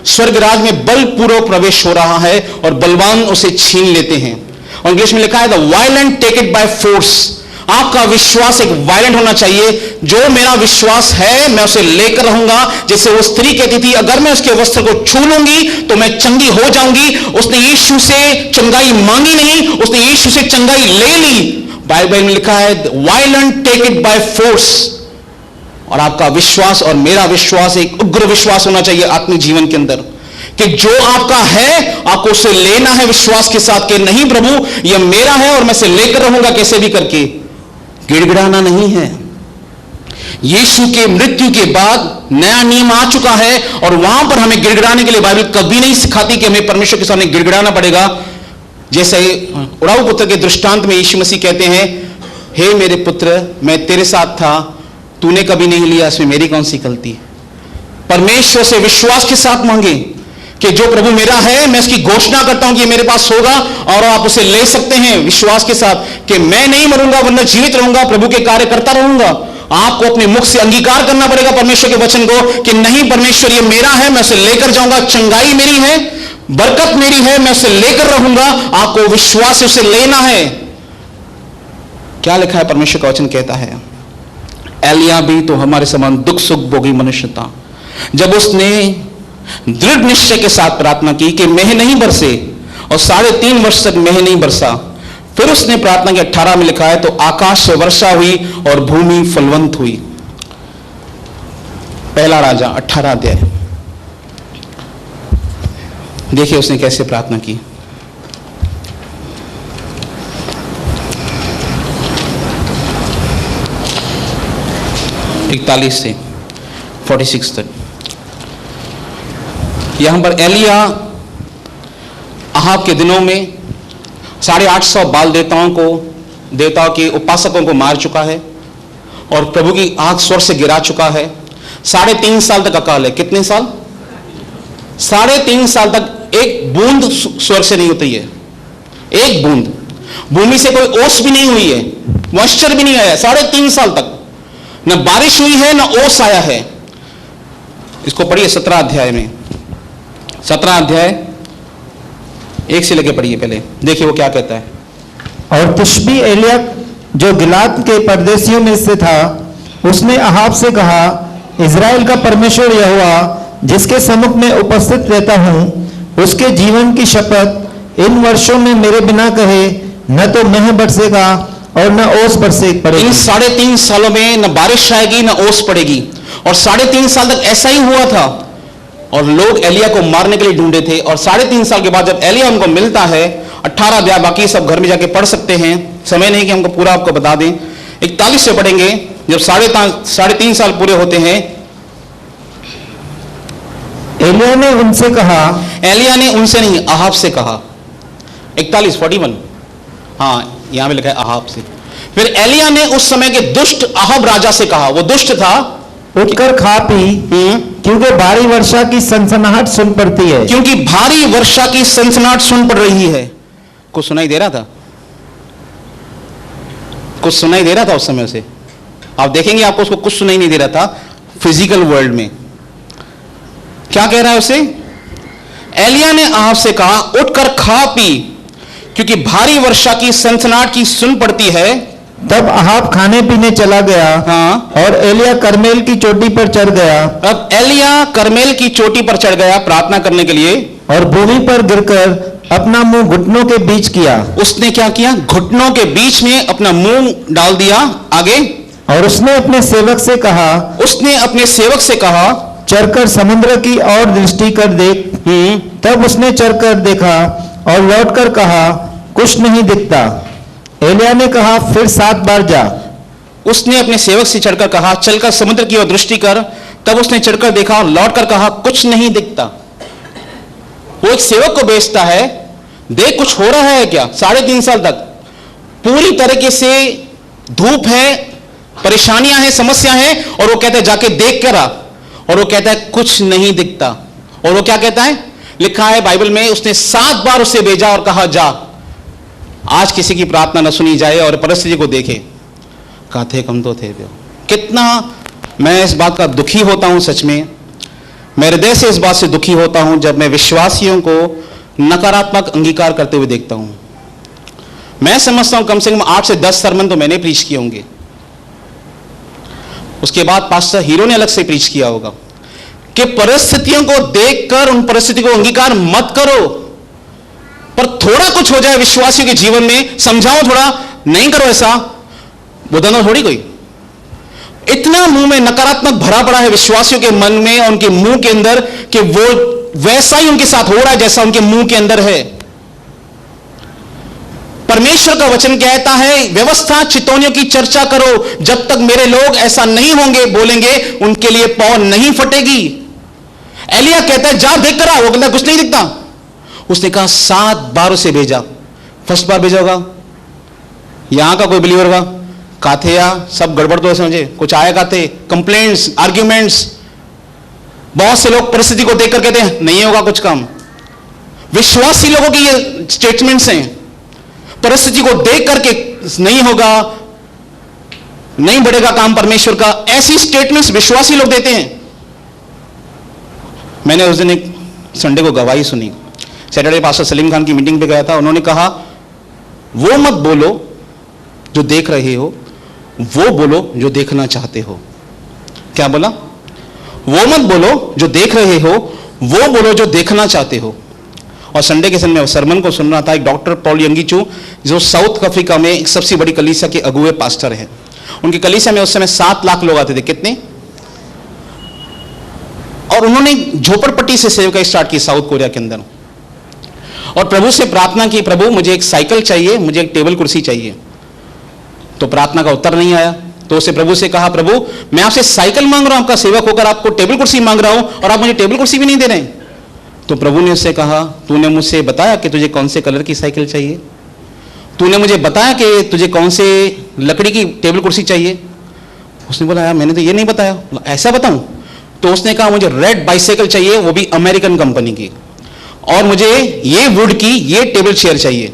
स्वर्ग राज में बलपूर्वक प्रवेश हो रहा है और बलवान उसे छीन लेते हैं। और इंग्लिश में लिखा है the violent take it by force. आपका विश्वास एक वायलेंट होना चाहिए। जो मेरा विश्वास है मैं उसे लेकर रहूंगा। जैसे वो स्त्री कहती थी अगर मैं उसके वस्त्र को छू लूंगी तो मैं चंगी हो जाऊंगी। उसने यीशु से चंगाई मांगी नहीं, उसने यीशु से चंगाई ले ली। बाइबल में लिखा है violent take it by force. और आपका विश्वास और मेरा विश्वास एक उग्र विश्वास होना चाहिए आत्मिक जीवन के अंदर। कि जो आपका है आपको उसे लेना है विश्वास के साथ कि नहीं प्रभु यह मेरा है और मैं इसे लेकर रहूंगा कैसे भी करके। गिड़गिड़ाना नहीं है। यीशु के मृत्यु के बाद नया नियम आ चुका है और वहां पर हमें गिड़गिड़ाने के लिए बाइबल कभी नहीं सिखाती कि हमें परमेश्वर के सामने गिड़गिड़ाना पड़ेगा। जैसे उड़ाऊ पुत्र के दृष्टांत में यीशु मसीह कहते हैं, हे मेरे पुत्र मैं तेरे साथ था, तूने कभी नहीं लिया, इसमें मेरी कौन सी गलती। परमेश्वर से विश्वास के साथ मांगे कि जो प्रभु मेरा है मैं उसकी घोषणा करता हूं कि मेरे पास होगा और आप उसे ले सकते हैं विश्वास के साथ कि मैं नहीं मरूंगा वरना जीवित रहूंगा, प्रभु के कार्य करता रहूंगा। आपको अपने मुख से अंगीकार करना पड़ेगा परमेश्वर के वचन को कि नहीं परमेश्वर ये मेरा है, मैं उसे लेकर जाऊंगा, चंगाई मेरी है, बरकत मेरी है, मैं उसे लेकर रहूंगा। आपको विश्वास से उसे लेना है। क्या लिखा है परमेश्वर का वचन कहता है, एलिया भी तो हमारे समान दुख सुख भोगी मनुष्य था। जब उसने दृढ़ निश्चय के साथ प्रार्थना की कि मेह नहीं बरसे और 3.5 वर्ष तक मेह नहीं बरसा, फिर उसने प्रार्थना की 18 में लिखा है, तो आकाश से वर्षा हुई और भूमि फलवंत हुई। पहला राजा 18 अध्याय देखिए उसने कैसे प्रार्थना की। इकतालीस से 46 तक यहां पर एलिया अहाब के दिनों में 850 बाल देवताओं के उपासकों को मार चुका है और प्रभु की आंख स्वर्ग से गिरा चुका है। 3.5 साल तक अकाल है। कितने साल? 3.5 साल तक एक बूंद स्वर्ग से नहीं होती है, एक बूंद। भूमि से कोई ओस भी नहीं हुई है, मॉइस्चर भी नहीं आया 3.5 साल तक। न बारिश हुई है न ओस आया है। इसको पढ़िए 17 अध्याय में, 17 अध्याय 1 से लेके पढ़िए। पहले देखिए वो क्या कहता है। और तिशबी एलिया जो गिलाद के परदेशियों में से था, उसने अहाब से कहा, इज़राइल का परमेश्वर यहोवा जिसके सम्मुख में उपस्थित रहता हूं, उसके जीवन की शपथ, इन वर्षों में मेरे बिना कहे न तो मेह बरसेगा और न ओस बरसे पड़ेगी। इन 3.5 सालों में न बारिश आएगी न ओस पड़ेगी। और 3.5 साल तक ऐसा ही हुआ था और लोग एलिया को मारने के लिए ढूंढे थे। और 3.5 साल के बाद जब एलिया उनको मिलता है, 18 अध्याय बाकी सब घर में जाके पढ़ सकते हैं, समय नहीं कि हमको पूरा आपको बता दें। 41 से पढ़ेंगे। जब 3.5 साल पूरे होते हैं, एलिया ने उनसे कहा, एलिया ने उनसे नहीं अहाब से कहा। 41 हाँ यहां पे लिखा है अहाब से। फिर एलिया ने उस समय के दुष्ट अहाब राजा से कहा, वो दुष्ट था, उठकर खा पी, क्योंकि भारी वर्षा की सनसनाहट सुन पड़ती है। क्योंकि भारी वर्षा की सनसनाहट सुन पड़ रही है। कुछ सुनाई दे रहा था? कुछ सुनाई दे रहा था उस समय उसे? आप देखेंगे आपको उसको कुछ सुनाई नहीं दे रहा था फिजिकल वर्ल्ड में। क्या कह रहा है उसे? एलिया ने अहाब से कहा, उठकर खा पी, क्योंकि भारी वर्षा की सनसनाहट की सुन पड़ती है। तब अहाब खाने पीने चला गया। हाँ। और एलिया करमेल की चोटी पर चढ़ गया। अब एलिया करमेल की चोटी पर चढ़ गया प्रार्थना करने के लिए। और भूमि पर गिरकर अपना मुंह घुटनों के बीच किया। उसने क्या किया? घुटनों के बीच में अपना मुंह डाल दिया। आगे? और उसने अपने सेवक से कहा, चढ़कर समुद्र की ओर दृष्टि कर देख। तब उसने चढ़कर देखा और लौटकर कहा, कुछ नहीं दिखता। एलिया ने कहा, फिर 7 बार जा। उसने अपने सेवक से चढ़कर कहा, चलकर समुद्र की ओर दृष्टि कर। तब उसने चढ़कर देखा और लौटकर कहा, कुछ नहीं दिखता। वो एक सेवक को भेजता है, देख कुछ हो रहा है क्या? 3.5 साल तक पूरी तरीके से धूप है, परेशानियां हैं, समस्या है, और वो कहता है जाके देख कर आ। और वो कहता है कुछ नहीं दिखता। और वो क्या कहता है? लिखा है बाइबल में, उसने 7 बार उसे भेजा और कहा, जा आज किसी की प्रार्थना न सुनी जाए और परिस्थिति को देखे। कहा थे कम तो थे। कितना मैं इस बात का दुखी होता हूं, सच में मैं हृदय से इस बात से दुखी होता हूं जब मैं विश्वासियों को नकारात्मक अंगीकार करते हुए देखता हूं। मैं समझता हूं कम से कम 8 से 10 सरमन तो मैंने प्रीच किए होंगे, उसके बाद पास्टर हीरो ने अलग से प्रीच किया होगा कि परिस्थितियों को देखकर उन परिस्थिति को अंगीकार मत करो, पर थोड़ा कुछ हो जाए विश्वासियों के जीवन में, समझाओ थोड़ा, नहीं करो ऐसा, बुदनो थोड़ी कोई। इतना मुंह में नकारात्मक भरा पड़ा है विश्वासियों के मन में और उनके मुंह के अंदर कि वो वैसा ही उनके साथ हो रहा है जैसा उनके मुंह के अंदर है। परमेश्वर का वचन कहता है, व्यवस्था चितौनियों की चर्चा करो, जब तक मेरे लोग ऐसा नहीं होंगे बोलेंगे, उनके लिए पौ नहीं फटेगी। एलिया कहता है, जा देख कर आ। वो कहता कुछ नहीं दिखता। उसने कहा 7 बार उसे भेजा। फर्स्ट बार भेजा होगा, यहां का कोई बिलीवर होगा, काथे या सब गड़बड़ तो समझे, कुछ आया काथे, कंप्लेंट्स, आर्ग्यूमेंट्स। बहुत से लोग परिस्थिति को देखकर कहते हैं नहीं होगा कुछ काम। विश्वासी लोगों की ये स्टेटमेंट्स हैं, परिस्थिति को देख करके नहीं होगा, नहीं बढ़ेगा काम परमेश्वर का, ऐसी स्टेटमेंट्स विश्वासी लोग देते हैं। मैंने उस दिन एक संडे को गवाही सुनी। सैटरडे पास्टर सलीम खान की मीटिंग पे गया था। उन्होंने कहा, वो मत बोलो जो देख रहे हो, वो बोलो जो देखना चाहते हो। क्या बोला? वो मत बोलो जो देख रहे हो, वो बोलो जो देखना चाहते हो। और संडे के समय सरमन को सुन रहा था। एक डॉक्टर पॉल यंगीचू, जो साउथ अफ्रीका में एक सबसे बड़ी कलीसिया के अगुए पास्टर हैं, उनकी कलीसिया में उस समय 7 लाख लोग आते थे। कितने? और उन्होंने झोपड़पट्टी से सेवकाई स्टार्ट की साउथ कोरिया के अंदर, और प्रभु से प्रार्थना की, प्रभु मुझे एक साइकिल चाहिए, मुझे एक टेबल कुर्सी चाहिए। तो प्रार्थना का उत्तर नहीं आया। तो उसे प्रभु से कहा, प्रभु मैं आपसे साइकिल मांग रहा हूं, आपका सेवक होकर आपको टेबल कुर्सी मांग रहा हूं, और आप मुझे टेबल कुर्सी भी नहीं दे रहे हैं। तो प्रभु ने उससे कहा, तूने मुझसे बताया कि तुझे कौन से कलर की साइकिल चाहिए? तूने मुझे बताया कि तुझे कौन से लकड़ी की टेबल कुर्सी चाहिए? उसने बोला, यार मैंने तो ये नहीं बताया। ऐसा बताऊं? तो उसने कहा, मुझे रेड बाइसाइकिल चाहिए, वो भी अमेरिकन कंपनी की, और मुझे ये वुड की ये टेबल चेयर चाहिए।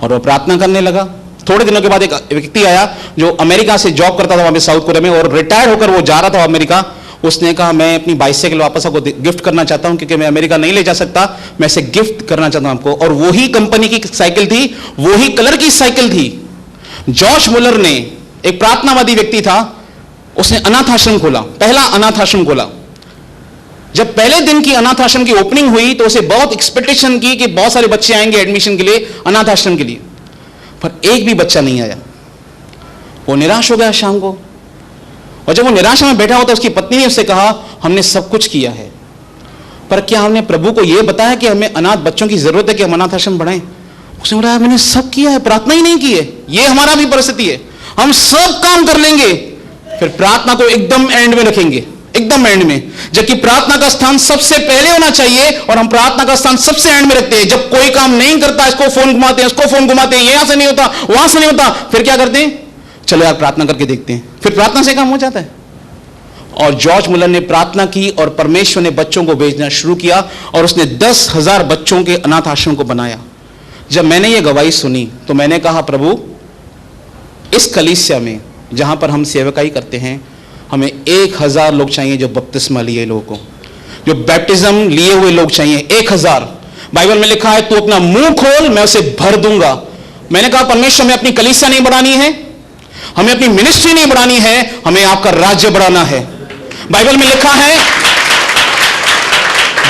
और वो प्रार्थना करने लगा। थोड़े दिनों के बाद एक व्यक्ति आया जो अमेरिका से जॉब करता था वहां पे साउथ कोरिया में, और रिटायर होकर वो जा रहा था अमेरिका। उसने कहा, मैं अपनी बाइसाइकिल वापस आपको गिफ्ट करना चाहता हूं, क्योंकि मैं अमेरिका नहीं ले जा सकता, मैं इसे गिफ्ट करना चाहता हूं आपको। और वही कंपनी की साइकिल थी, वही कलर की साइकिल थी। जॉश मुलर ने, एक प्रार्थनावादी व्यक्ति था, उसने अनाथ आश्रम खोला, पहला अनाथ आश्रम खोला। जब पहले दिन की अनाथ आश्रम की ओपनिंग हुई तो उसे बहुत एक्सपेक्टेशन की कि बहुत सारे बच्चे आएंगे एडमिशन के लिए अनाथ आश्रम के लिए, पर एक भी बच्चा नहीं आया। वो निराश हो गया शाम को, और जब वो निराशा में बैठा होता, उसकी पत्नी ने उससे कहा, हमने सब कुछ किया है, पर क्या हमने प्रभु को यह बताया कि हमें अनाथ बच्चों की जरूरत है कि हम अनाथ आश्रम बढ़ाएं? उसने बोला, मैंने सब किया है, प्रार्थना ही नहीं की है। ये हमारा भी परिस्थिति है, हम सब काम कर लेंगे, फिर प्रार्थना को एकदम एंड में रखेंगे, एकदम एंड में, जबकि प्रार्थना का स्थान सबसे पहले होना चाहिए, और हम प्रार्थना का स्थान सबसे एंड में रखते हैं। जब कोई काम नहीं करता, इसको फोन घुमाते हैं, उसको फोन घुमाते हैं, यहां से नहीं होता, वहां से नहीं होता, फिर क्या करते हैं? चलो यार प्रार्थना करके देखते हैं, फिर प्रार्थना से काम हो जाता है। और जॉर्ज मुलर ने प्रार्थना की, और परमेश्वर ने बच्चों को भेजना शुरू किया, और उसने 10,000 बच्चों के अनाथ आश्रम को बनाया। जब मैंने ये गवाही सुनी तो मैंने कहा, प्रभु इस कलीसिया में जहां पर हम सेवकाई करते हैं, हमें 1000 लोग चाहिए जो बपतिस्मा लिए लोगों को, जो बैप्टिज्म लिए हुए लोग चाहिए, 1000। बाइबल में लिखा है, तू अपना मुंह खोल, मैं उसे भर दूंगा। मैंने कहा, परमेश्वर हमें अपनी कलीसिया नहीं बढ़ानी है, हमें अपनी मिनिस्ट्री नहीं बढ़ानी है, हमें आपका राज्य बढ़ाना है। बाइबल में लिखा है,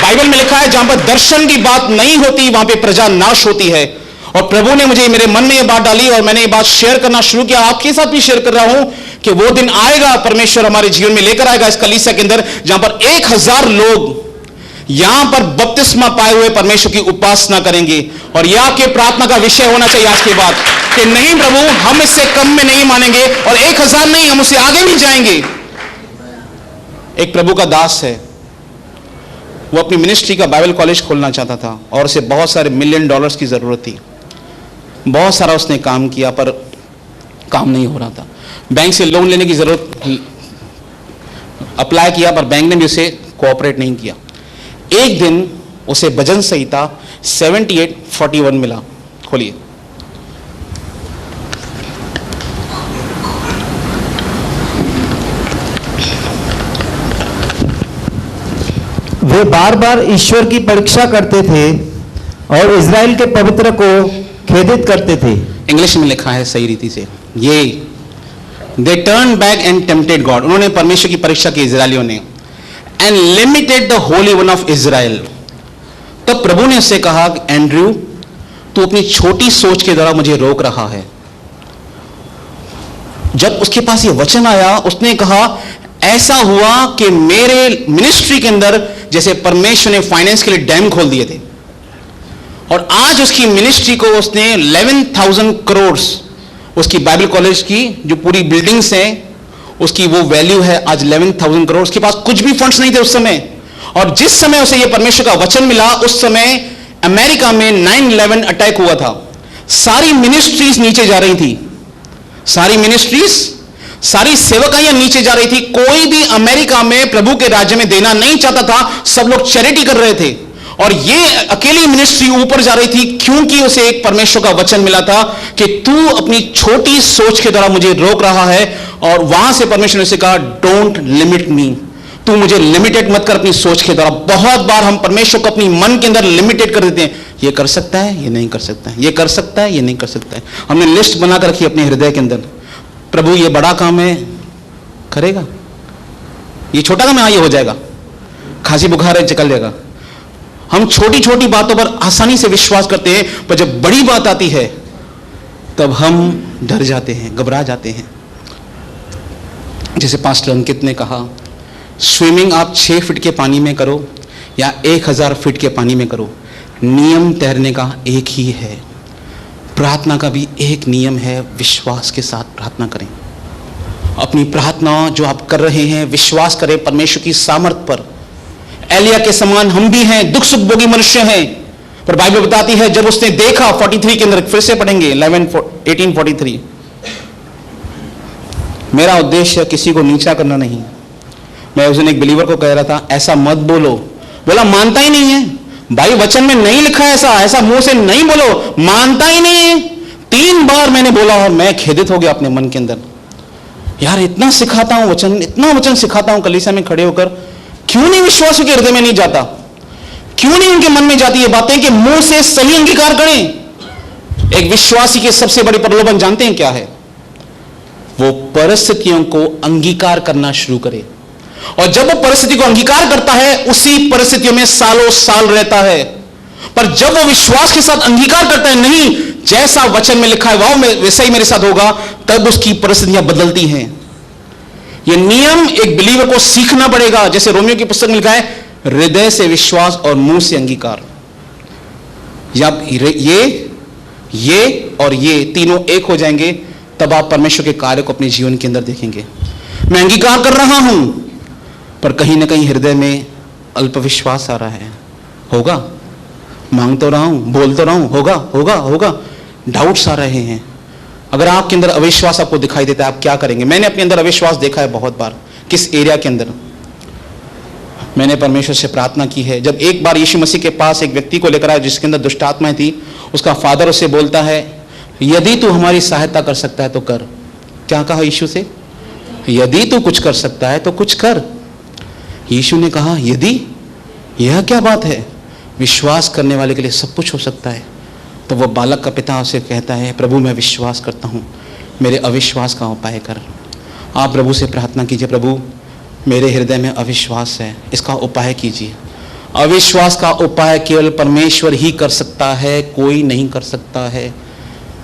बाइबल में लिखा है, जहां पर दर्शन की बात नहीं होती वहां पे प्रजा नाश होती है। और प्रभु ने मुझे मेरे मन में यह बात डाली, और मैंने ये बात शेयर करना शुरू किया, आपके साथ भी शेयर कर रहा हूं कि वो दिन आएगा, परमेश्वर हमारे जीवन में लेकर आएगा इस कलीसिया के अंदर, जहां पर 1000 लोग यहां पर बपतिस्मा पाए हुए परमेश्वर की उपासना करेंगे। और यह आपके प्रार्थना का विषय होना चाहिए आज के बाद, कि नहीं प्रभु, हम इससे कम में नहीं मानेंगे, और 1000 नहीं, हम उससे आगे भी जाएंगे। एक प्रभु का दास है, वो अपनी मिनिस्ट्री का बाइबल कॉलेज खोलना चाहता था, और उसे बहुत सारे $1 मिलियन की जरूरत थी। बहुत सारा उसने काम किया, पर काम नहीं हो रहा था। बैंक से लोन लेने की जरूरत, अप्लाई किया, पर बैंक ने भी उसे कोऑपरेट नहीं किया। एक दिन उसे भजन संहिता 78:41 मिला। खोलिए। वे बार बार ईश्वर की परीक्षा करते थे और इज़राइल के पवित्र को खेदित करते थे। इंग्लिश में लिखा है सही रीति से, ये they turn back and tempted God. उन्होंने परमेश्वर की परीक्षा की इजरायलियों ने, and limited the Holi one of Israel. तब प्रभु ने उससे कहा, एंड्रयू तू अपनी छोटी सोच के द्वारा मुझे रोक रहा है। जब उसके पास ये वचन आया, उसने कहा, ऐसा हुआ कि मेरे मिनिस्ट्री के अंदर जैसे परमेश्वर ने फाइनेंस के लिए डैम खोल दिए थे। और आज उसकी मिनिस्ट्री को उसने 11,000 करोड़, उसकी बाइबल कॉलेज की जो पूरी बिल्डिंग्स हैं उसकी वो वैल्यू है आज 11,000 करोड़। उसके पास कुछ भी फंड्स नहीं थे उस समय। और जिस समय उसे ये परमेश्वर का वचन मिला उस समय अमेरिका में 9/11 अटैक हुआ था। सारी मिनिस्ट्रीज नीचे जा रही थी, सारी मिनिस्ट्रीज, सारी सेवकाइयां नीचे जा रही थी। कोई भी अमेरिका में प्रभु के राज्य में देना नहीं चाहता था, सब लोग चैरिटी कर रहे थे। और ये अकेली मिनिस्ट्री ऊपर जा रही थी क्योंकि उसे एक परमेश्वर का वचन मिला था कि तू अपनी छोटी सोच के द्वारा मुझे रोक रहा है। और वहां से परमेश्वर ने उसे कहा, डोंट लिमिट मी, तू मुझे लिमिटेड मत कर अपनी सोच के द्वारा। बहुत बार हम परमेश्वर को अपनी मन के अंदर लिमिटेड कर देते हैं, ये कर सकता है, ये नहीं कर सकता है, ये कर सकता है, ये नहीं कर सकता है। हमने लिस्ट बनाकर रखी अपने हृदय के अंदर, प्रभु ये बड़ा काम है करेगा, ये छोटा काम है हाँ ये हो जाएगा, खांसी बुखार है निकल जाएगा। हम छोटी छोटी बातों पर आसानी से विश्वास करते हैं, पर जब बड़ी बात आती है तब हम डर जाते हैं, घबरा जाते हैं। जैसे पास्टर अंकित ने कहा, स्विमिंग आप 6 फीट के पानी में करो या 1000 फीट के पानी में करो, नियम तैरने का एक ही है। प्रार्थना का भी एक नियम है, विश्वास के साथ प्रार्थना करें। अपनी प्रार्थना जो आप कर रहे हैं विश्वास करें परमेश्वर की सामर्थ पर। एलिया के समान हम भी हैं, दुख सुख भोगी मनुष्य हैं, पर बाइबल बताती है जब उसने देखा, 43 के अंदर फिर से पढ़ेंगे 18:43, मेरा उद्देश्य किसी को नीचा करना नहीं। मैं उस दिन एक बिलीवर को कह रहा था, ऐसा मत बोलो, बोला मानता ही नहीं है भाई, वचन में नहीं लिखा है ऐसा मुंह से नहीं बोलो, मानता ही नहीं है। 3 बार मैंने बोला और मैं खेदित हो गया अपने मन के अंदर, यार इतना सिखाता हूं वचन, इतना वचन सिखाता हूं कलीसिया में खड़े होकर, क्यों नहीं विश्वासियों के हृदय में नहीं जाता, क्यों नहीं उनके मन में जाती ये बातें कि मुंह से सही अंगीकार करें। एक विश्वासी की सबसे बड़ी प्रलोभन जानते हैं क्या है? वो परिस्थितियों को अंगीकार करना शुरू करे, और जब वो परिस्थिति को अंगीकार करता है उसी परिस्थितियों में सालों साल रहता है। पर जब वो विश्वास के साथ अंगीकार करता है, नहीं जैसा वचन में लिखा है वाह वैसा ही मेरे साथ होगा, तब उसकी परिस्थितियां बदलती हैं। ये नियम एक बिलीवर को सीखना पड़ेगा। जैसे रोमियो की पुस्तक में लिखा है, हृदय से विश्वास और मुंह से अंगीकार। जब ये और ये तीनों एक हो जाएंगे तब आप परमेश्वर के कार्य को अपने जीवन के अंदर देखेंगे। मैं अंगीकार कर रहा हूं पर कहीं ना कहीं हृदय में अल्पविश्वास आ रहा है, होगा, मांग तो रहा हूं, बोल तो रहा हूं, होगा होगा होगा, डाउट्स आ रहे हैं। अगर आपके अंदर अविश्वास आपको दिखाई देता है, आप क्या करेंगे? मैंने अपने अंदर अविश्वास देखा है बहुत बार। किस एरिया के अंदर? मैंने परमेश्वर से प्रार्थना की है। जब एक बार यीशु मसीह के पास एक व्यक्ति को लेकर आया जिसके अंदर दुष्ट आत्माएं थी, उसका फादर उसे बोलता है, यदि तू हमारी सहायता कर सकता है तो कर। क्या कहा यीशु से? यदि तू कुछ कर सकता है तो कुछ कर। यीशु ने कहा, यदि, यह क्या बात है? विश्वास करने वाले के लिए सब कुछ हो सकता है। तो वह बालक का पिता उसे कहता है, प्रभु मैं विश्वास करता हूँ, मेरे अविश्वास का उपाय कर। आप प्रभु से प्रार्थना कीजिए, प्रभु मेरे हृदय में अविश्वास है, इसका उपाय कीजिए। अविश्वास का उपाय केवल परमेश्वर ही कर सकता है, कोई नहीं कर सकता है।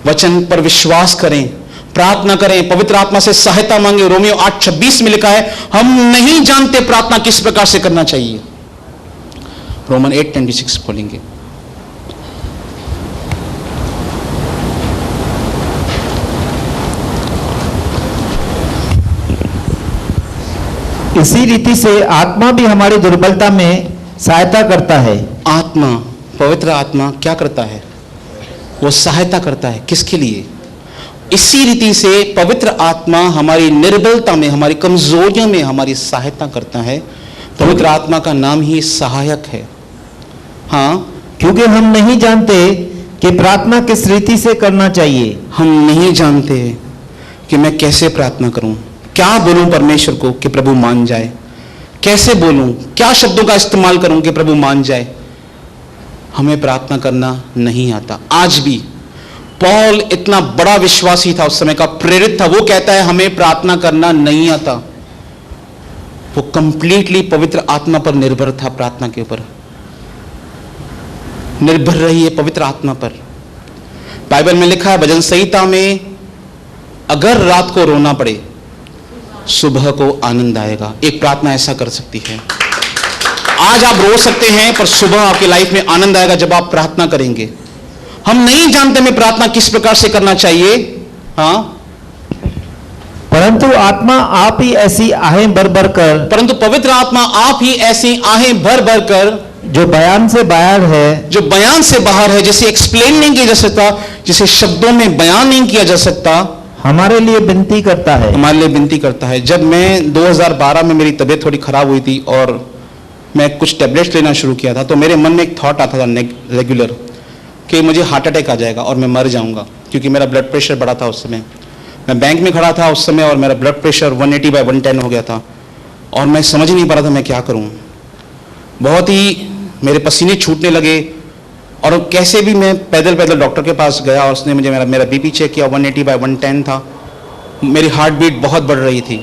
वचन पर विश्वास करें, प्रार्थना करें, पवित्र आत्मा से सहायता मांगे। रोमियो 8:26 में लिखा है, हम नहीं जानते प्रार्थना किस प्रकार से करना चाहिए। रोमन 8:26 बोलेंगे। इसी रीति से आत्मा भी हमारी दुर्बलता में सहायता करता है। आत्मा, पवित्र आत्मा क्या करता है? वो सहायता करता है। किसके लिए? इसी रीति से पवित्र आत्मा हमारी निर्बलता में, हमारी कमजोरियों में हमारी सहायता करता है। पवित्र आत्मा का नाम ही सहायक है। हाँ, क्योंकि हम नहीं जानते कि प्रार्थना किस रीति से करना चाहिए। हम नहीं जानते कि मैं कैसे प्रार्थना करूं, क्या बोलूं परमेश्वर को कि प्रभु मान जाए, कैसे बोलूं, क्या शब्दों का इस्तेमाल करूं कि प्रभु मान जाए। हमें प्रार्थना करना नहीं आता। आज भी पौल इतना बड़ा विश्वासी था, उस समय का प्रेरित था, वो कहता है हमें प्रार्थना करना नहीं आता। वो कंप्लीटली पवित्र आत्मा पर निर्भर था, प्रार्थना के ऊपर निर्भर रही है पवित्र आत्मा पर। बाइबल में लिखा है भजन संहिता में, अगर रात को रोना पड़े सुबह को आनंद आएगा। एक प्रार्थना ऐसा कर सकती है। आज आप रो सकते हैं, पर सुबह आपकी लाइफ में आनंद आएगा जब आप प्रार्थना करेंगे। हम नहीं जानते हमें प्रार्थना किस प्रकार से करना चाहिए, हाँ, परंतु आत्मा आप ही ऐसी आहें भर भर कर, परंतु पवित्र आत्मा आप ही ऐसी आहें भर भर कर, जो बयान से बाहर है, जो बयान से बाहर है, जिसे एक्सप्लेन नहीं किया जा सकता, जिसे शब्दों में बयान नहीं किया जा सकता, हमारे लिए विनती करता है। हमारे लिए विनती करता है। जब मैं 2012 में मेरी तबीयत थोड़ी खराब हुई थी और मैं कुछ टेबलेट्स लेना शुरू किया था, तो मेरे मन में एक थॉट आता था रेगुलर कि मुझे हार्ट अटैक आ जाएगा और मैं मर जाऊंगा, क्योंकि मेरा ब्लड प्रेशर बढ़ा था उस समय। मैं बैंक में खड़ा था उस समय और मेरा ब्लड प्रेशर 180/110 हो गया था और मैं समझ ही नहीं पा रहा था मैं क्या करूं। बहुत ही मेरे पसीने छूटने लगे और कैसे भी मैं पैदल पैदल डॉक्टर के पास गया और उसने मुझे मेरा बीपी चेक किया, 180/110 था। मेरी हार्ट बीट बहुत बढ़ रही थी।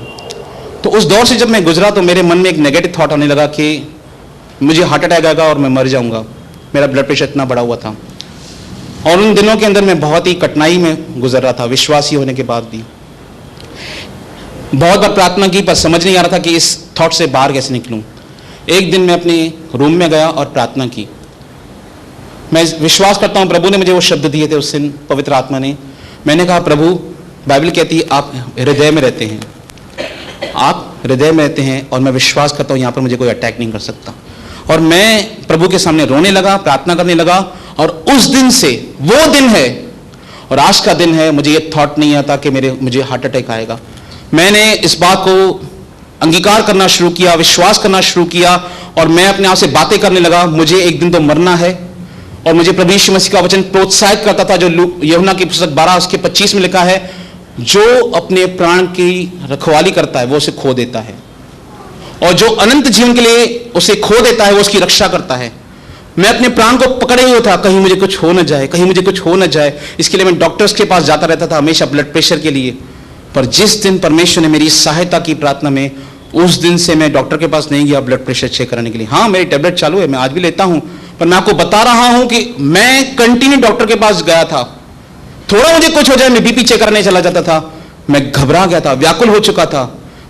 तो उस दौर से जब मैं गुजरा तो मेरे मन में एक नेगेटिव थॉट आने लगा कि मुझे हार्ट अटैक आएगा और मैं मर जाऊंगा। मेरा ब्लड प्रेशर इतना बढ़ा हुआ था और उन दिनों के अंदर मैं बहुत ही कठिनाई में गुजर रहा था, विश्वासी होने के बाद भी। बहुत बार प्रार्थना की पर समझ नहीं आ रहा था कि इस थॉट से बाहर कैसे निकलूं। एक दिन मैं अपने रूम में गया और प्रार्थना की। मैं विश्वास करता हूं प्रभु ने मुझे वो शब्द दिए थे उस दिन, पवित्र आत्मा ने। मैंने कहा, प्रभु, बाइबल कहती है आप हृदय में रहते हैं, आप हृदय में रहते हैं और मैं विश्वास करता हूं यहां पर मुझे कोई अटैक नहीं कर सकता। और मैं प्रभु के सामने रोने लगा, प्रार्थना करने लगा और उस दिन से, वो दिन है और आज का दिन है, मुझे ये थॉट नहीं आता कि मुझे हार्ट अटैक आएगा। मैंने इस बात को अंगीकार करना शुरू किया, विश्वास करना शुरू किया और मैं अपने आप से बातें करने लगा, मुझे एक दिन तो मरना है। और मुझे प्रभु यीशु मसीह का वचन प्रोत्साहित करता था, जो यूहन्ना की पुस्तक 12:25 में लिखा है, जो अपने प्राण की रखवाली करता है वो उसे खो देता है और जो अनंत जीवन के लिए उसे खो देता है वो उसकी रक्षा करता है। मैं अपने प्राण को पकड़े हुए था, कहीं मुझे कुछ हो न जाए, कहीं मुझे कुछ हो न जाए। इसके लिए मैं डॉक्टर्स के पास जाता रहता था हमेशा ब्लड प्रेशर के लिए। पर जिस दिन परमेश्वर ने मेरी सहायता की प्रार्थना में, उस दिन से मैं डॉक्टर के पास नहीं गया ब्लड प्रेशर चेक कराने के लिए। हाँ, मेरी टेबलेट चालू है, मैं आज भी लेता हूं, पर मैं आपको बता रहा हूं कि मैं कंटिन्यू डॉक्टर के पास गया था। थोड़ा मुझे कुछ हो जाए मैं बीपी चेक कराने चला जाता था, मैं घबरा गया था, व्याकुल हो चुका था।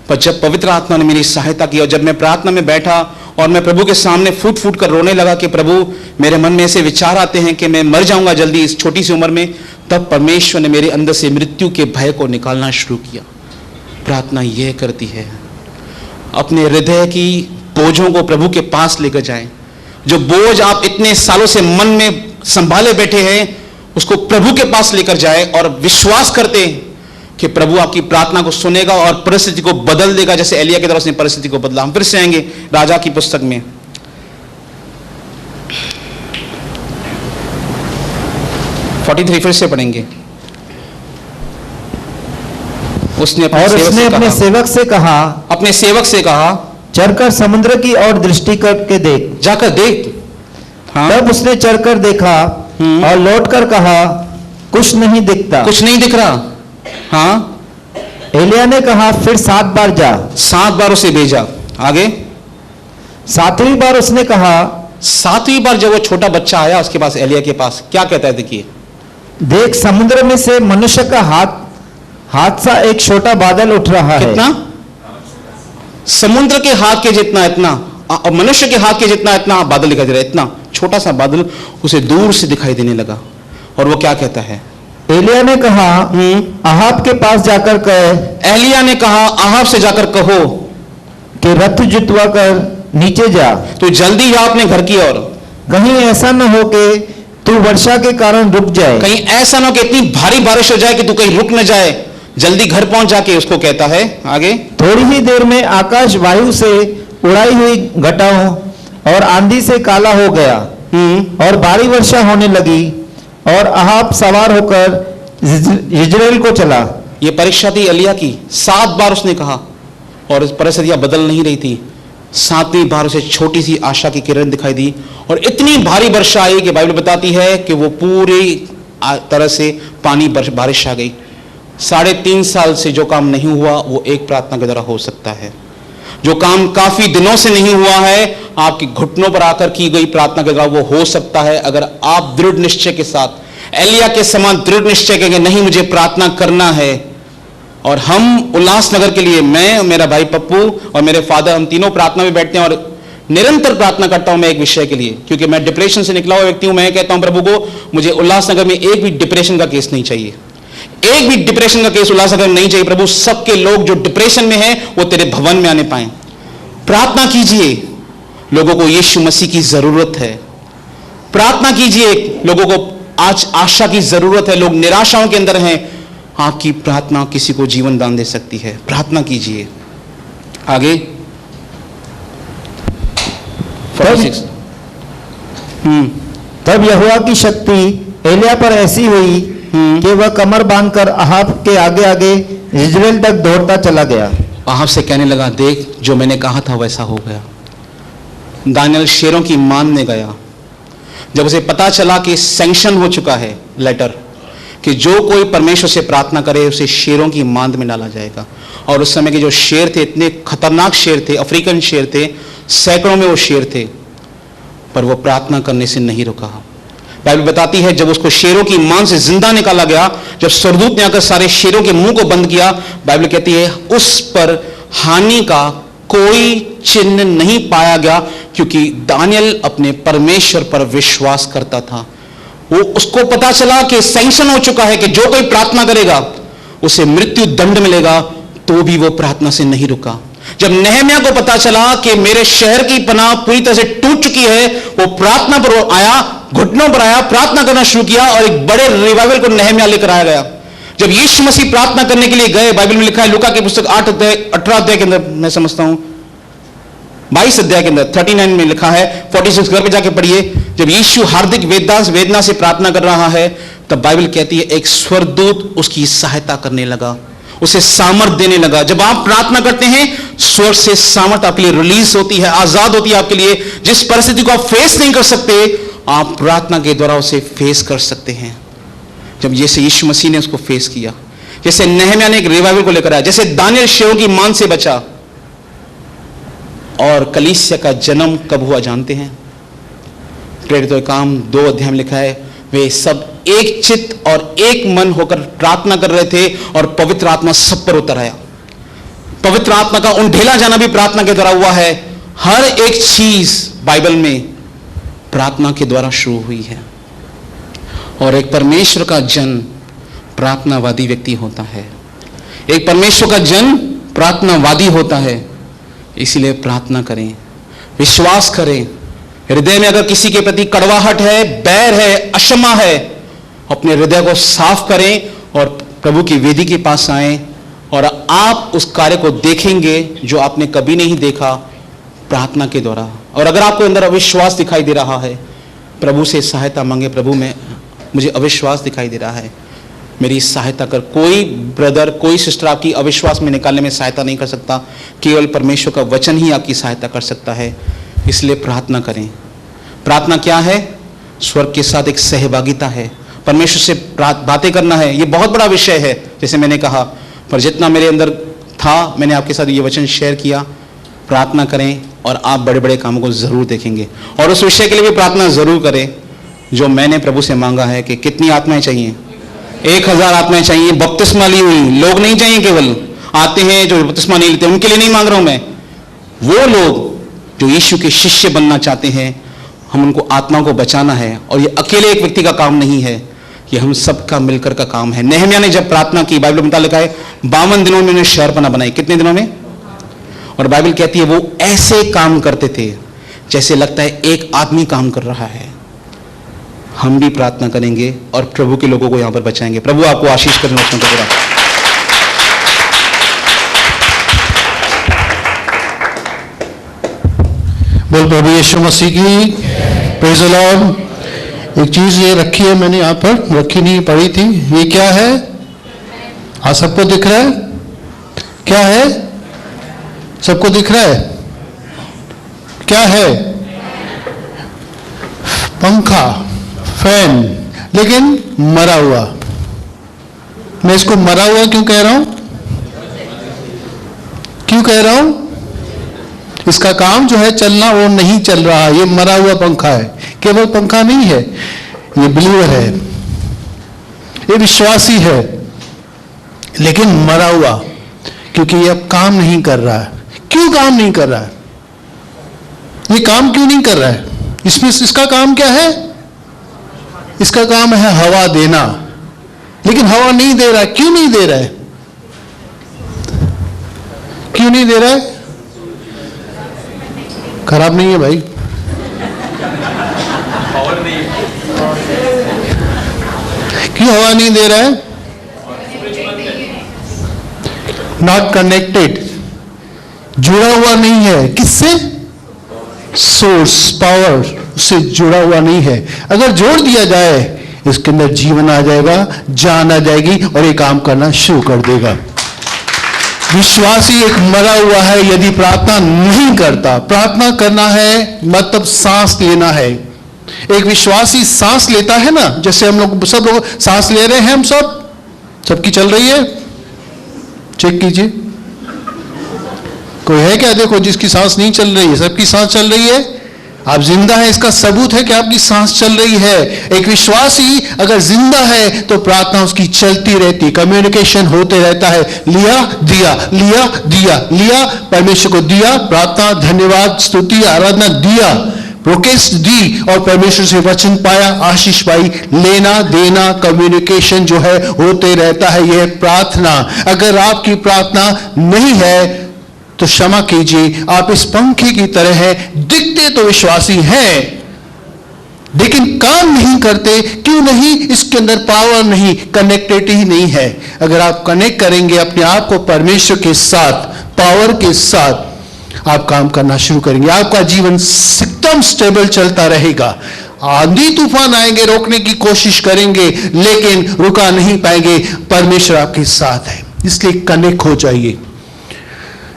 पर जब पवित्र आत्मा ने मेरी सहायता की और जब मैं प्रार्थना में बैठा और मैं प्रभु के सामने फूट फूट कर रोने लगा कि प्रभु, मेरे मन में ऐसे विचार आते हैं कि मैं मर जाऊंगा जल्दी इस छोटी सी उम्र में, तब परमेश्वर ने मेरे अंदर से मृत्यु के भय को निकालना शुरू किया। प्रार्थना यह करती है, अपने हृदय की बोझों को प्रभु के पास लेकर जाएं। जो बोझ आप इतने सालों से मन में संभाले बैठे हैं, उसको प्रभु के पास लेकर जाए और विश्वास करते हैं कि प्रभु आपकी प्रार्थना को सुनेगा और परिस्थिति को बदल देगा, जैसे एलिया की तरह उसने परिस्थिति को बदला। हम फिर से आएंगे राजा की पुस्तक में, फिर से पढ़ेंगे। उसने अपने सेवक से कहा, अपने सेवक से कहा, चढ़कर समुद्र की ओर दृष्टि करके देख, जाकर देख। हाँ? तब उसने चढ़कर देखा और लौटकर कहा, कुछ नहीं दिखता, कुछ नहीं दिख रहा। हाँ? एलिया ने कहा, फिर 7 बार जा। 7 बार उसे भेजा। आगे 7वीं बार उसने कहा, 7वीं बार जब वो छोटा बच्चा आया उसके पास, एलिया के पास, क्या कहता है देखिए, देख समुद्र में से मनुष्य का हाथ सा एक छोटा बादल उठ रहा है। कितना? समुद्र के हाथ के जितना इतना, मनुष्य के हाथ के जितना इतना बादल दिखाई दे रहा है। इतना छोटा सा बादल उसे दूर से दिखाई देने लगा। और वो क्या कहता है? एलिया ने कहा, अहाब के पास जाकर कह, एलिया ने कहा, अहाब से जाकर कहो कि रथ जुतवा कर नीचे जा, तो जल्दी जा अपने घर की ओर। कहीं ऐसा न हो कि तू वर्षा के कारण रुक जाए, कहीं ऐसा न हो कि इतनी भारी बारिश हो जाए कि तू कहीं रुक न जाए, जल्दी घर पहुंच जाके। उसको कहता है आगे, थोड़ी ही देर में आकाश वायु से उड़ाई हुई घटाओं और आंधी से काला हो गया और भारी वर्षा होने लगी और अहाब सवार होकर यिज्रेल को चला। ये परीक्षा थी एलिया की। 7 बार उसने कहा और परिस्थितियां बदल नहीं रही थी। 7वीं बार उसे छोटी सी आशा की किरण दिखाई दी और इतनी भारी वर्षा आई कि बाइबल बताती है कि वो पूरी तरह से पानी बारिश आ गई। 3.5 साल से जो काम नहीं हुआ वो एक प्रार्थना के द्वारा हो सकता है। जो काम काफी दिनों से नहीं हुआ है, आपके घुटनों पर आकर की गई प्रार्थना के द्वारा वो हो सकता है, अगर आप दृढ़ निश्चय के साथ, एलिया के समान दृढ़ निश्चय करेंगे, नहीं मुझे प्रार्थना करना है। और हम उल्लासनगर के लिए, मैं और मेरा भाई पप्पू और मेरे फादर, हम तीनों प्रार्थना में बैठते हैं और निरंतर प्रार्थना करता हूं मैं एक विषय के लिए, क्योंकि मैं डिप्रेशन से निकला हुआ व्यक्ति हूं। मैं कहता हूं प्रभु को, मुझे उल्लासनगर में एक भी डिप्रेशन का केस नहीं चाहिए, एक भी डिप्रेशन का केस उल्लासनगर में नहीं चाहिए। प्रभु, सबके लोग जो डिप्रेशन में हैं वो तेरे भवन में आने पाए। प्रार्थना कीजिए, लोगों को यीशु मसीह की जरूरत है। प्रार्थना कीजिए, लोगों को आज आशा की जरूरत है। लोग निराशाओं के अंदर हैं, आपकी प्रार्थना किसी को जीवन दान दे सकती है। प्रार्थना कीजिए। आगे 46। तब यहोवा की शक्ति एलिया पर ऐसी हुई कि वह कमर बांधकर अहाब के आगे आगे इजराइल तक दौड़ता चला गया। अहाब से कहने लगा, देख जो मैंने कहा था वैसा हो गया। दानियल शेरों की मान में गया। जब उसे पता चला कि सैंक्शन हो चुका है लेटर कि जो कोई परमेश्वर से प्रार्थना करे उसे शेरों की मांद में डाला जाएगा, और उस समय के जो शेर थे इतने खतरनाक शेर थे, अफ्रीकन शेर थे, सैकड़ों में वो शेर थे, पर वो प्रार्थना करने से नहीं रुका। बाइबल बताती है जब उसको शेरों की मांद से जिंदा निकाला गया, जब स्वर्गदूत ने आकर सारे शेरों के मुंह को बंद किया, बाइबल कहती है उस पर हानि का कोई चिन्ह नहीं पाया गया, क्योंकि दानियल अपने परमेश्वर पर विश्वास करता था। वो उसको पता चला कि सैंक्शन हो चुका है कि जो कोई प्रार्थना करेगा उसे मृत्यु दंड मिलेगा, तो भी वो प्रार्थना से नहीं रुका। जब नहम्याह को पता चला कि मेरे शहर की पनाह पूरी तरह से टूट चुकी है, वो प्रार्थना पर आया, घुटनों पर आया, प्रार्थना करना शुरू किया, और एक बड़े रिवाइवल को नहम्याह लेकर आया गया। जब यीशु मसीह प्रार्थना करने के लिए गए, बाइबल में लिखा है लूका की पुस्तक 18 अध्याय के अंदर, मैं समझता हूं 22 अध्याय के अंदर 39 में लिखा है, 46 घर पे जाके पढ़िए। जब यीशु हार्दिक वेदना से प्रार्थना कर रहा है, तब बाइबल कहती है एक स्वर्गदूत उसकी सहायता करने लगा, उसे सामर्थ देने लगा। जब आप प्रार्थना करते हैं, स्वर्ग से सामर्थ आपके लिए रिलीज होती है, आजाद होती है आपके लिए। जिस परिस्थिति को आप फेस नहीं कर सकते, आप प्रार्थना के द्वारा उसे फेस कर सकते हैं। जब जैसे यीशु मसीह ने उसको फेस किया, जैसे नहम्याह ने एक रिवाइवल को लेकर आया, जैसे दानियल शेरों की मान से बचा। और कलीसिया का जन्म कब हुआ जानते हैं? प्रेरितों के काम 2 अध्याय में लिखा है, वे सब एक चित्त और एक मन होकर प्रार्थना कर रहे थे, और पवित्र आत्मा सब पर उतर आया। पवित्र आत्मा का उंडेला जाना भी प्रार्थना के द्वारा हुआ है। हर एक चीज बाइबल में प्रार्थना के द्वारा शुरू हुई है। और एक परमेश्वर का जन प्रार्थनावादी व्यक्ति होता है। एक परमेश्वर का जन प्रार्थनावादी होता है। इसलिए प्रार्थना करें, विश्वास करें। हृदय में अगर किसी के प्रति कड़वाहट है, बैर है, अक्षमा है, अपने हृदय को साफ करें और प्रभु की वेदी के पास आएं, और आप उस कार्य को देखेंगे जो आपने कभी नहीं देखा प्रार्थना के द्वारा। और अगर आपको अंदर अविश्वास दिखाई दे रहा है, प्रभु से सहायता मांगे। प्रभु में मुझे अविश्वास दिखाई दे रहा है, मेरी सहायता कर। कोई ब्रदर, कोई सिस्टर आपकी अविश्वास में निकालने में सहायता नहीं कर सकता, केवल परमेश्वर का वचन ही आपकी सहायता कर सकता है। इसलिए प्रार्थना करें। प्रार्थना क्या है? स्वर्ग के साथ एक सहभागिता है, परमेश्वर से बातें करना है। ये बहुत बड़ा विषय है जैसे मैंने कहा, पर जितना मेरे अंदर था मैंने आपके साथ ये वचन शेयर किया। प्रार्थना करें और आप बड़े बड़े कामों को जरूर देखेंगे। और उस विषय के लिए भी प्रार्थना जरूर करें जो मैंने प्रभु से मांगा है कि कितनी आत्माएं चाहिए? 1000 आत्माएं चाहिए, बपतिस्मा ली हुई लोग नहीं चाहिए। केवल आते हैं जो बपतिस्मा नहीं लेते, उनके लिए नहीं मांग रहा हूं मैं। वो लोग जो यीशु के शिष्य बनना चाहते हैं, हम उनको आत्मा को बचाना है। और ये अकेले एक व्यक्ति का काम नहीं है, ये हम सबका मिलकर का काम है। नहम्याह ने जब प्रार्थना की, बाइबल में लिखा है 52 दिनों में उन्होंने शहरपनाह बनाई। कितने दिनों में? और बाइबल कहती है वो ऐसे काम करते थे जैसे लगता है एक आदमी काम कर रहा है। हम भी प्रार्थना करेंगे और प्रभु के लोगों को यहां पर बचाएंगे। प्रभु आपको आशीष करें। बोल प्रभु यीशु मसीह की। Praise the Lord. एक चीज ये रखी है मैंने यहाँ पर, रखी नहीं, पढ़ी थी। ये क्या है? हाँ, सबको दिख रहा है? क्या है? सबको दिख रहा है? क्या है? पंखा, फैन, लेकिन मरा हुआ। मैं इसको मरा हुआ क्यों कह रहा हूं? क्यों कह रहा हूं? इसका काम जो है चलना, वो नहीं चल रहा। ये मरा हुआ पंखा है। केवल पंखा नहीं है, ये बिलीवर है, ये विश्वासी है, लेकिन मरा हुआ, क्योंकि ये अब काम नहीं कर रहा है। क्यों काम नहीं कर रहा है? ये काम क्यों नहीं कर रहा है? इसमें इसका काम क्या है? इसका काम है हवा देना, लेकिन हवा नहीं दे रहा है। क्यों नहीं दे रहा है? क्यों नहीं दे रहा है? खराब नहीं है भाई, क्यों हवा नहीं दे रहा है? नॉट कनेक्टेड, जुड़ा हुआ नहीं है। किससे? सोर्स, पावर से जुड़ा हुआ नहीं है। अगर जोड़ दिया जाए, इसके अंदर जीवन आ जाएगा, जान आ जाएगी और ये काम करना शुरू कर देगा। विश्वासी एक मरा हुआ है यदि प्रार्थना नहीं करता। प्रार्थना करना है मतलब सांस लेना है। एक विश्वासी सांस लेता है ना, जैसे हम लोग सब लोग सांस ले रहे हैं, हम सबकी चल रही है, चेक कीजिए। कोई है क्या? देखो जिसकी सांस नहीं चल रही है, सबकी सांस चल रही है। आप जिंदा हैं, इसका सबूत है कि आपकी सांस चल रही है। एक विश्वासी अगर जिंदा है तो प्रार्थना उसकी चलती रहती, कम्युनिकेशन होते रहता है। लिया दिया, लिया दिया, लिया परमेश्वर को दिया, प्रार्थना, धन्यवाद, स्तुति, आराधना, दिया, रिक्वेस्ट दी और परमेश्वर से वचन पाया, आशीष पाई। लेना देना, कम्युनिकेशन जो है होते रहता है। यह प्रार्थना। अगर आपकी प्रार्थना नहीं है तो क्षमा कीजिए, आप इस पंखे की तरह हैं। दिखते तो विश्वासी हैं लेकिन काम नहीं करते। क्यों नहीं? इसके अंदर पावर नहीं, कनेक्टिविटी ही नहीं है। अगर आप कनेक्ट करेंगे अपने आप को परमेश्वर के साथ, पावर के साथ, आप काम करना शुरू करेंगे। आपका जीवन एकदम स्टेबल चलता रहेगा। आंधी तूफान आएंगे, रोकने की कोशिश करेंगे लेकिन रुका नहीं पाएंगे। परमेश्वर आपके साथ है, इसलिए कनेक्ट हो जाइए।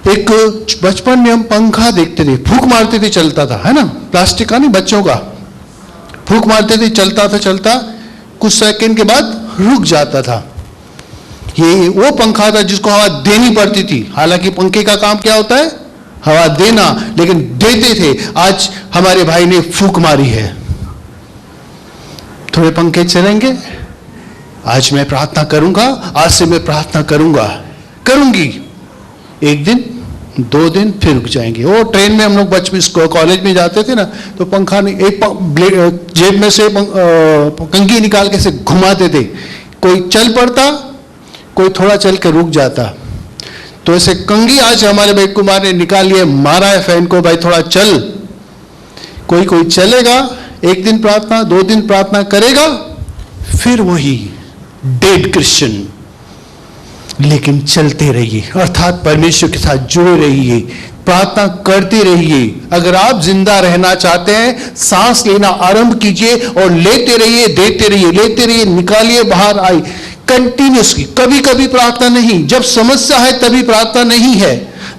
एक बचपन में हम पंखा देखते थे, फूंक मारते थे, चलता था, है ना, प्लास्टिक का नहीं, बच्चों का। फूंक मारते थे, चलता था, चलता कुछ सेकंड के बाद रुक जाता था। ये वो पंखा था जिसको हवा देनी पड़ती थी। हालांकि पंखे का काम क्या होता है? हवा देना, लेकिन देते थे। आज हमारे भाई ने फूंक मारी है, थोड़े पंखे चलेंगे। आज मैं प्रार्थना करूंगा, आज से मैं प्रार्थना करूंगी। एक दिन, 2 दिन, फिर रुक जाएंगे। वो ट्रेन में हम लोग बचपन कॉलेज में जाते थे ना, तो पंखा नहीं, एक जेब में से कंघी निकाल के से घुमाते थे। कोई चल पड़ता, कोई थोड़ा चल के रुक जाता। तो ऐसे कंघी आज हमारे भाई कुमार ने निकाल लिए, मारा है फैन को, भाई थोड़ा चल। कोई चलेगा, 1 दिन प्रार्थना, 2 दिन प्रार्थना करेगा, फिर वही डेड क्रिश्चियन। लेकिन चलते रहिए, अर्थात परमेश्वर के साथ जुड़े रहिए, प्रार्थना करते रहिए। अगर आप जिंदा रहना चाहते हैं, सांस लेना आरंभ कीजिए और लेते रहिए, देते रहिए, लेते रहिए, निकालिए, बाहर आई, कंटिन्यूसली। कभी कभी प्रार्थना नहीं, जब समस्या है तभी प्रार्थना नहीं है।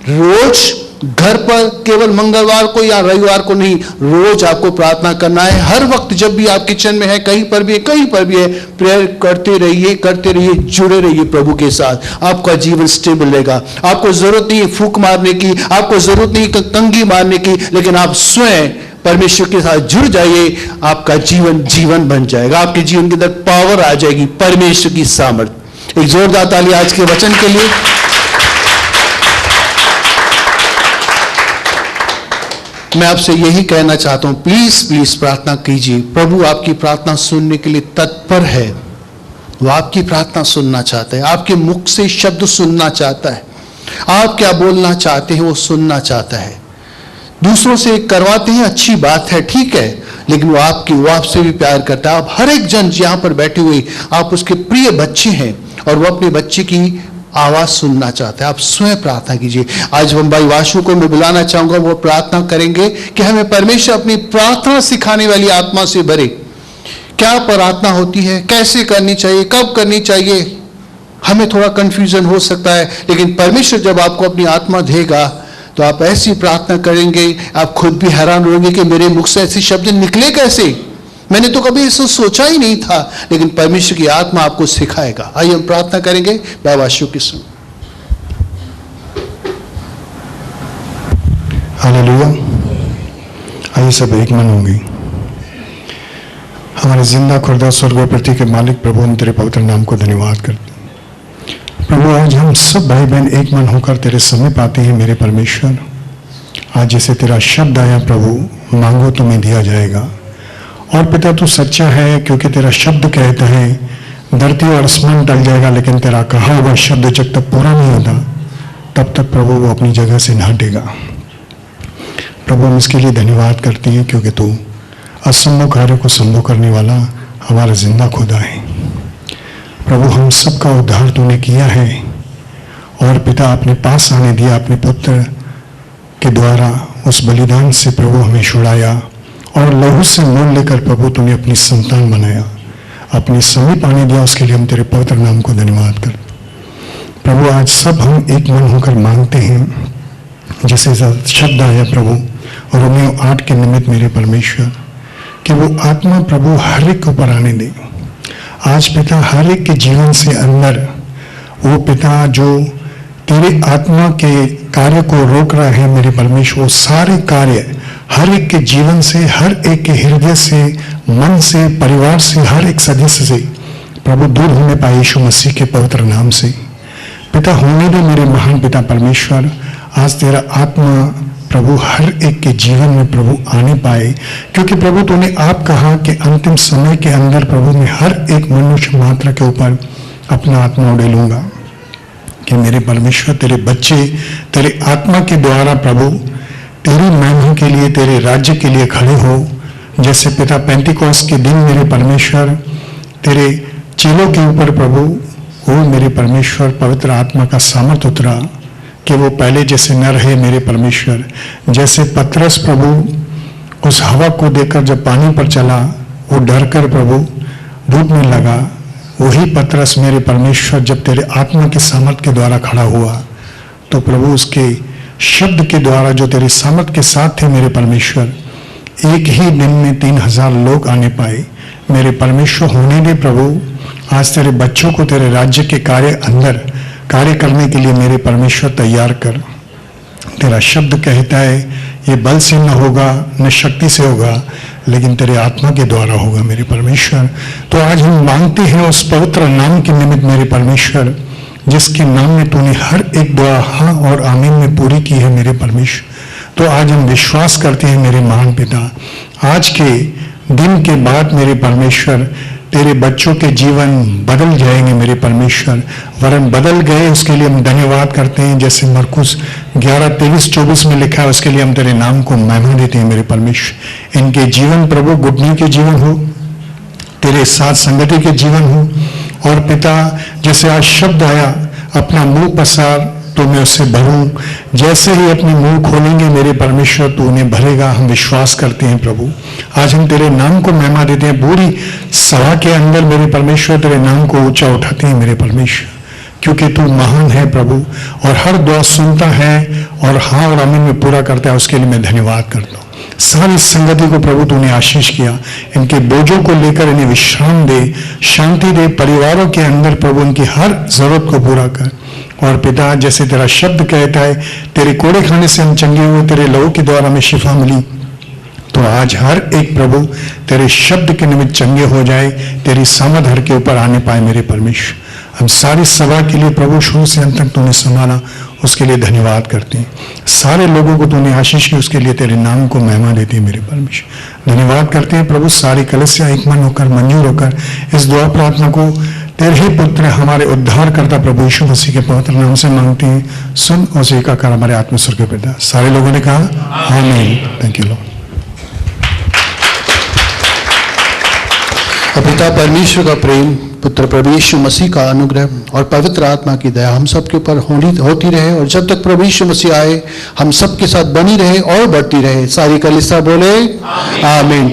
रोज घर पर केवल मंगलवार को या रविवार को नहीं, रोज आपको प्रार्थना करना है। हर वक्त जब भी आप किचन में है, कहीं पर भी है, प्रेयर करते रहिए, जुड़े रहिए प्रभु के साथ। आपका जीवन स्टेबल रहेगा। आपको जरूरत नहीं है फूंक मारने की, आपको जरूरत नहीं कंघी मारने की, लेकिन आप स्वयं परमेश्वर के साथ जुड़ जाइए, आपका जीवन बन जाएगा। आपके जीवन के अंदर पावर आ जाएगी, परमेश्वर की सामर्थ्य। एक जोरदार ताली आज के वचन के लिए। मैं आपसे यही कहना चाहता हूं, प्लीज प्रार्थना कीजिए। प्रभु आपकी प्रार्थना सुनने के लिए तत्पर है। वो आपकी प्रार्थना सुनना चाहता है, आपके मुख से शब्द सुनना चाहता है। आप क्या बोलना चाहते हैं वो सुनना चाहता है। दूसरों से करवाते हैं, अच्छी बात है, ठीक है, लेकिन वो आपसे भी प्यार करता है। आप हर एक जन यहां पर बैठे हुए, आप उसके प्रिय बच्चे हैं और वो अपने बच्चे की आवाज सुनना चाहता है। आप स्वयं प्रार्थना कीजिए। आज हम भाई वाशु को मैं बुलाना चाहूंगा, वो प्रार्थना करेंगे कि हमें परमेश्वर अपनी प्रार्थना सिखाने वाली आत्मा से भरे। क्या प्रार्थना होती है, कैसे करनी चाहिए, कब करनी चाहिए, हमें थोड़ा कंफ्यूजन हो सकता है, लेकिन परमेश्वर जब आपको अपनी आत्मा देगा तो आप ऐसी प्रार्थना करेंगे, आप खुद भी हैरान होंगे कि मेरे मुख से ऐसे शब्द निकले कैसे, मैंने तो कभी इसको सोचा ही नहीं था, लेकिन परमेश्वर की आत्मा आपको सिखाएगा। आइए हम प्रार्थना करेंगे वाशु के संग। हालेलुया। आइए सब एक मन होंगे। हमारे जिंदा खुर्दा स्वर्ग और पृथ्वी के मालिक प्रभु, हम तेरे पवित्र नाम को धन्यवाद करते हैं। प्रभु आज हम सब भाई बहन एक मन होकर तेरे समीप आते हैं। मेरे परमेश्वर, आज जैसे तेरा शब्द आया प्रभु, मांगो तुम्हें दिया जाएगा। और पिता तू सच्चा है, क्योंकि तेरा शब्द कहता है धरती और आसमान टल जाएगा, लेकिन तेरा कहा हुआ शब्द जब तक पूरा नहीं होता तब तक प्रभु वो अपनी जगह से ना हटेगा। प्रभु हम इसके लिए धन्यवाद करते हैं, क्योंकि तू असंभव कार्य को संभव करने वाला हमारा जिंदा खुदा है। प्रभु हम सबका उद्धार तूने किया है, और पिता अपने पास आने दिया, अपने पुत्र के द्वारा उस बलिदान से प्रभु हमें छुड़ाया, और लहू से मोल लेकर प्रभु तूने अपनी संतान बनाया, अपने समीप आने दिया। उसके लिए हम तेरे पवित्र नाम को धन्यवाद कर। प्रभु आज सब हम एक मन होकर मांगते हैं, जैसे शब्द आया प्रभु रोमियो 8 के निमित्त मेरे परमेश्वर, कि वो आत्मा प्रभु हर एक के ऊपर आने दे। आज पिता हर एक के जीवन से अंदर वो पिता जो तेरे आत्मा के कार्य को रोक रहा है मेरे परमेश्वर, वो सारे कार्य हर एक के जीवन से, हर एक के हृदय से, मन से, परिवार से, हर एक सदस्य से प्रभु दूर होने पाए यीशु मसीह के पवित्र नाम से। पिता होने दे मेरे महान पिता परमेश्वर, आज तेरा आत्मा प्रभु हर एक के जीवन में प्रभु आने पाए, क्योंकि प्रभु तूने आप कहा कि अंतिम समय के अंदर प्रभु मैं हर एक मनुष्य मात्र के ऊपर अपना आत्मा उड़ेलूंगा। कि मेरे परमेश्वर तेरे बच्चे तेरे आत्मा के द्वारा प्रभु तेरी महिमा के लिए, तेरे राज्य के लिए खड़े हो। जैसे पिता पेंटिकॉस्ट के दिन मेरे परमेश्वर तेरे चेलों के ऊपर प्रभु वो मेरे परमेश्वर पवित्र आत्मा का सामर्थ उतरा, कि वो पहले जैसे न रहे मेरे परमेश्वर। जैसे पतरस प्रभु उस हवा को देखकर जब पानी पर चला, वो डर कर प्रभु डूबने लगा, वही पतरस मेरे परमेश्वर जब तेरे आत्मा के सामर्थ के द्वारा खड़ा हुआ, तो प्रभु उसके शब्द के द्वारा जो तेरे सामर्थ के साथ थे मेरे परमेश्वर, एक ही दिन में 3000 लोग आने पाए। मेरे परमेश्वर होने दे प्रभु, आज तेरे बच्चों को तेरे राज्य के कार्य अंदर कार्य करने के लिए मेरे परमेश्वर तैयार कर। तेरा शब्द कहता है ये बल से न होगा, न शक्ति से होगा, लेकिन तेरे आत्मा के द्वारा होगा मेरे परमेश्वर। तो आज हम मांगते हैं उस पवित्र नाम के निमित्त मेरे परमेश्वर, जिसके नाम में तूने हर एक दुआ हाँ और आमीन में पूरी की है मेरे परमेश्वर। तो आज हम विश्वास करते हैं मेरे महान पिता, आज के दिन के बाद मेरे परमेश्वर तेरे बच्चों के जीवन बदल जाएंगे मेरे परमेश्वर, वरन बदल गए उसके लिए हम धन्यवाद करते हैं। जैसे मरकुस 11:23-24 में लिखा है, उसके लिए हम तेरे नाम को महिमा देते हैं मेरे परमेश्वर। इनके जीवन प्रभु गुटनी के जीवन हो, तेरे साथ संगति के जीवन हो। और पिता जैसे आज शब्द आया अपना मुंह पसार तो मैं उससे भरूं, जैसे ही अपने मुंह खोलेंगे मेरे परमेश्वर तो उन्हें भरेगा। हम विश्वास करते हैं प्रभु, आज हम तेरे नाम को महिमा देते हैं। पूरी सभा के अंदर मेरे परमेश्वर तेरे नाम को ऊंचा उठाते हैं मेरे परमेश्वर, क्योंकि तू महान है प्रभु और हर दुआ सुनता है और हाँ और आमीन में पूरा करता है। उसके लिए मैं धन्यवाद करता हूँ। सारी संगति को प्रभु तूने आशीष किया, इनके बोझों को लेकर इन्हें विश्राम दे, शांति दे। परिवारों के अंदर प्रभु इनकी हर जरूरत को पूरा कर। और पिता जैसे तेरा शब्द कहता है तेरे कोड़े खाने से हम चंगे हुए, तेरे लहू के द्वारा हमें शिफा मिली, तो आज हर एक प्रभु तेरे शब्द के निमित्त चंगे हो जाए, तेरी सामर्थ हर के ऊपर आने पाए मेरे परमेश्वर। हम सारी सभा के लिए प्रभु शुरू से अंत तक तूने संभाला, उसके लिए धन्यवाद करते हैं। सारे लोगों को तूने आशीष की, उसके लिए तेरे नाम को महिमा देते हैं मेरे परमेश्वर। धन्यवाद करते हैं प्रभु, सारी कलीसिया एक मन होकर मंजूर होकर इस दुआ प्रार्थना को तेरे ही पुत्र हमारे उद्धार करता प्रभु यीशु मसीह के पवित्र नाम से मांगते हैं। सुन और स्वीकार कर हमारे आत्मेश्वर के पिता। सारे लोगों ने कहा आमीन। Thank you Lord. पिता परमेश्वर का प्रेम, पुत्र प्रभु यीशु मसीह का अनुग्रह और पवित्र आत्मा की दया हम सब के ऊपर होती रहे, और जब तक प्रभु यीशु मसीह आए हम सब के साथ बनी रहे और बढ़ती रहे। सारी कलीसिया बोले आमीन।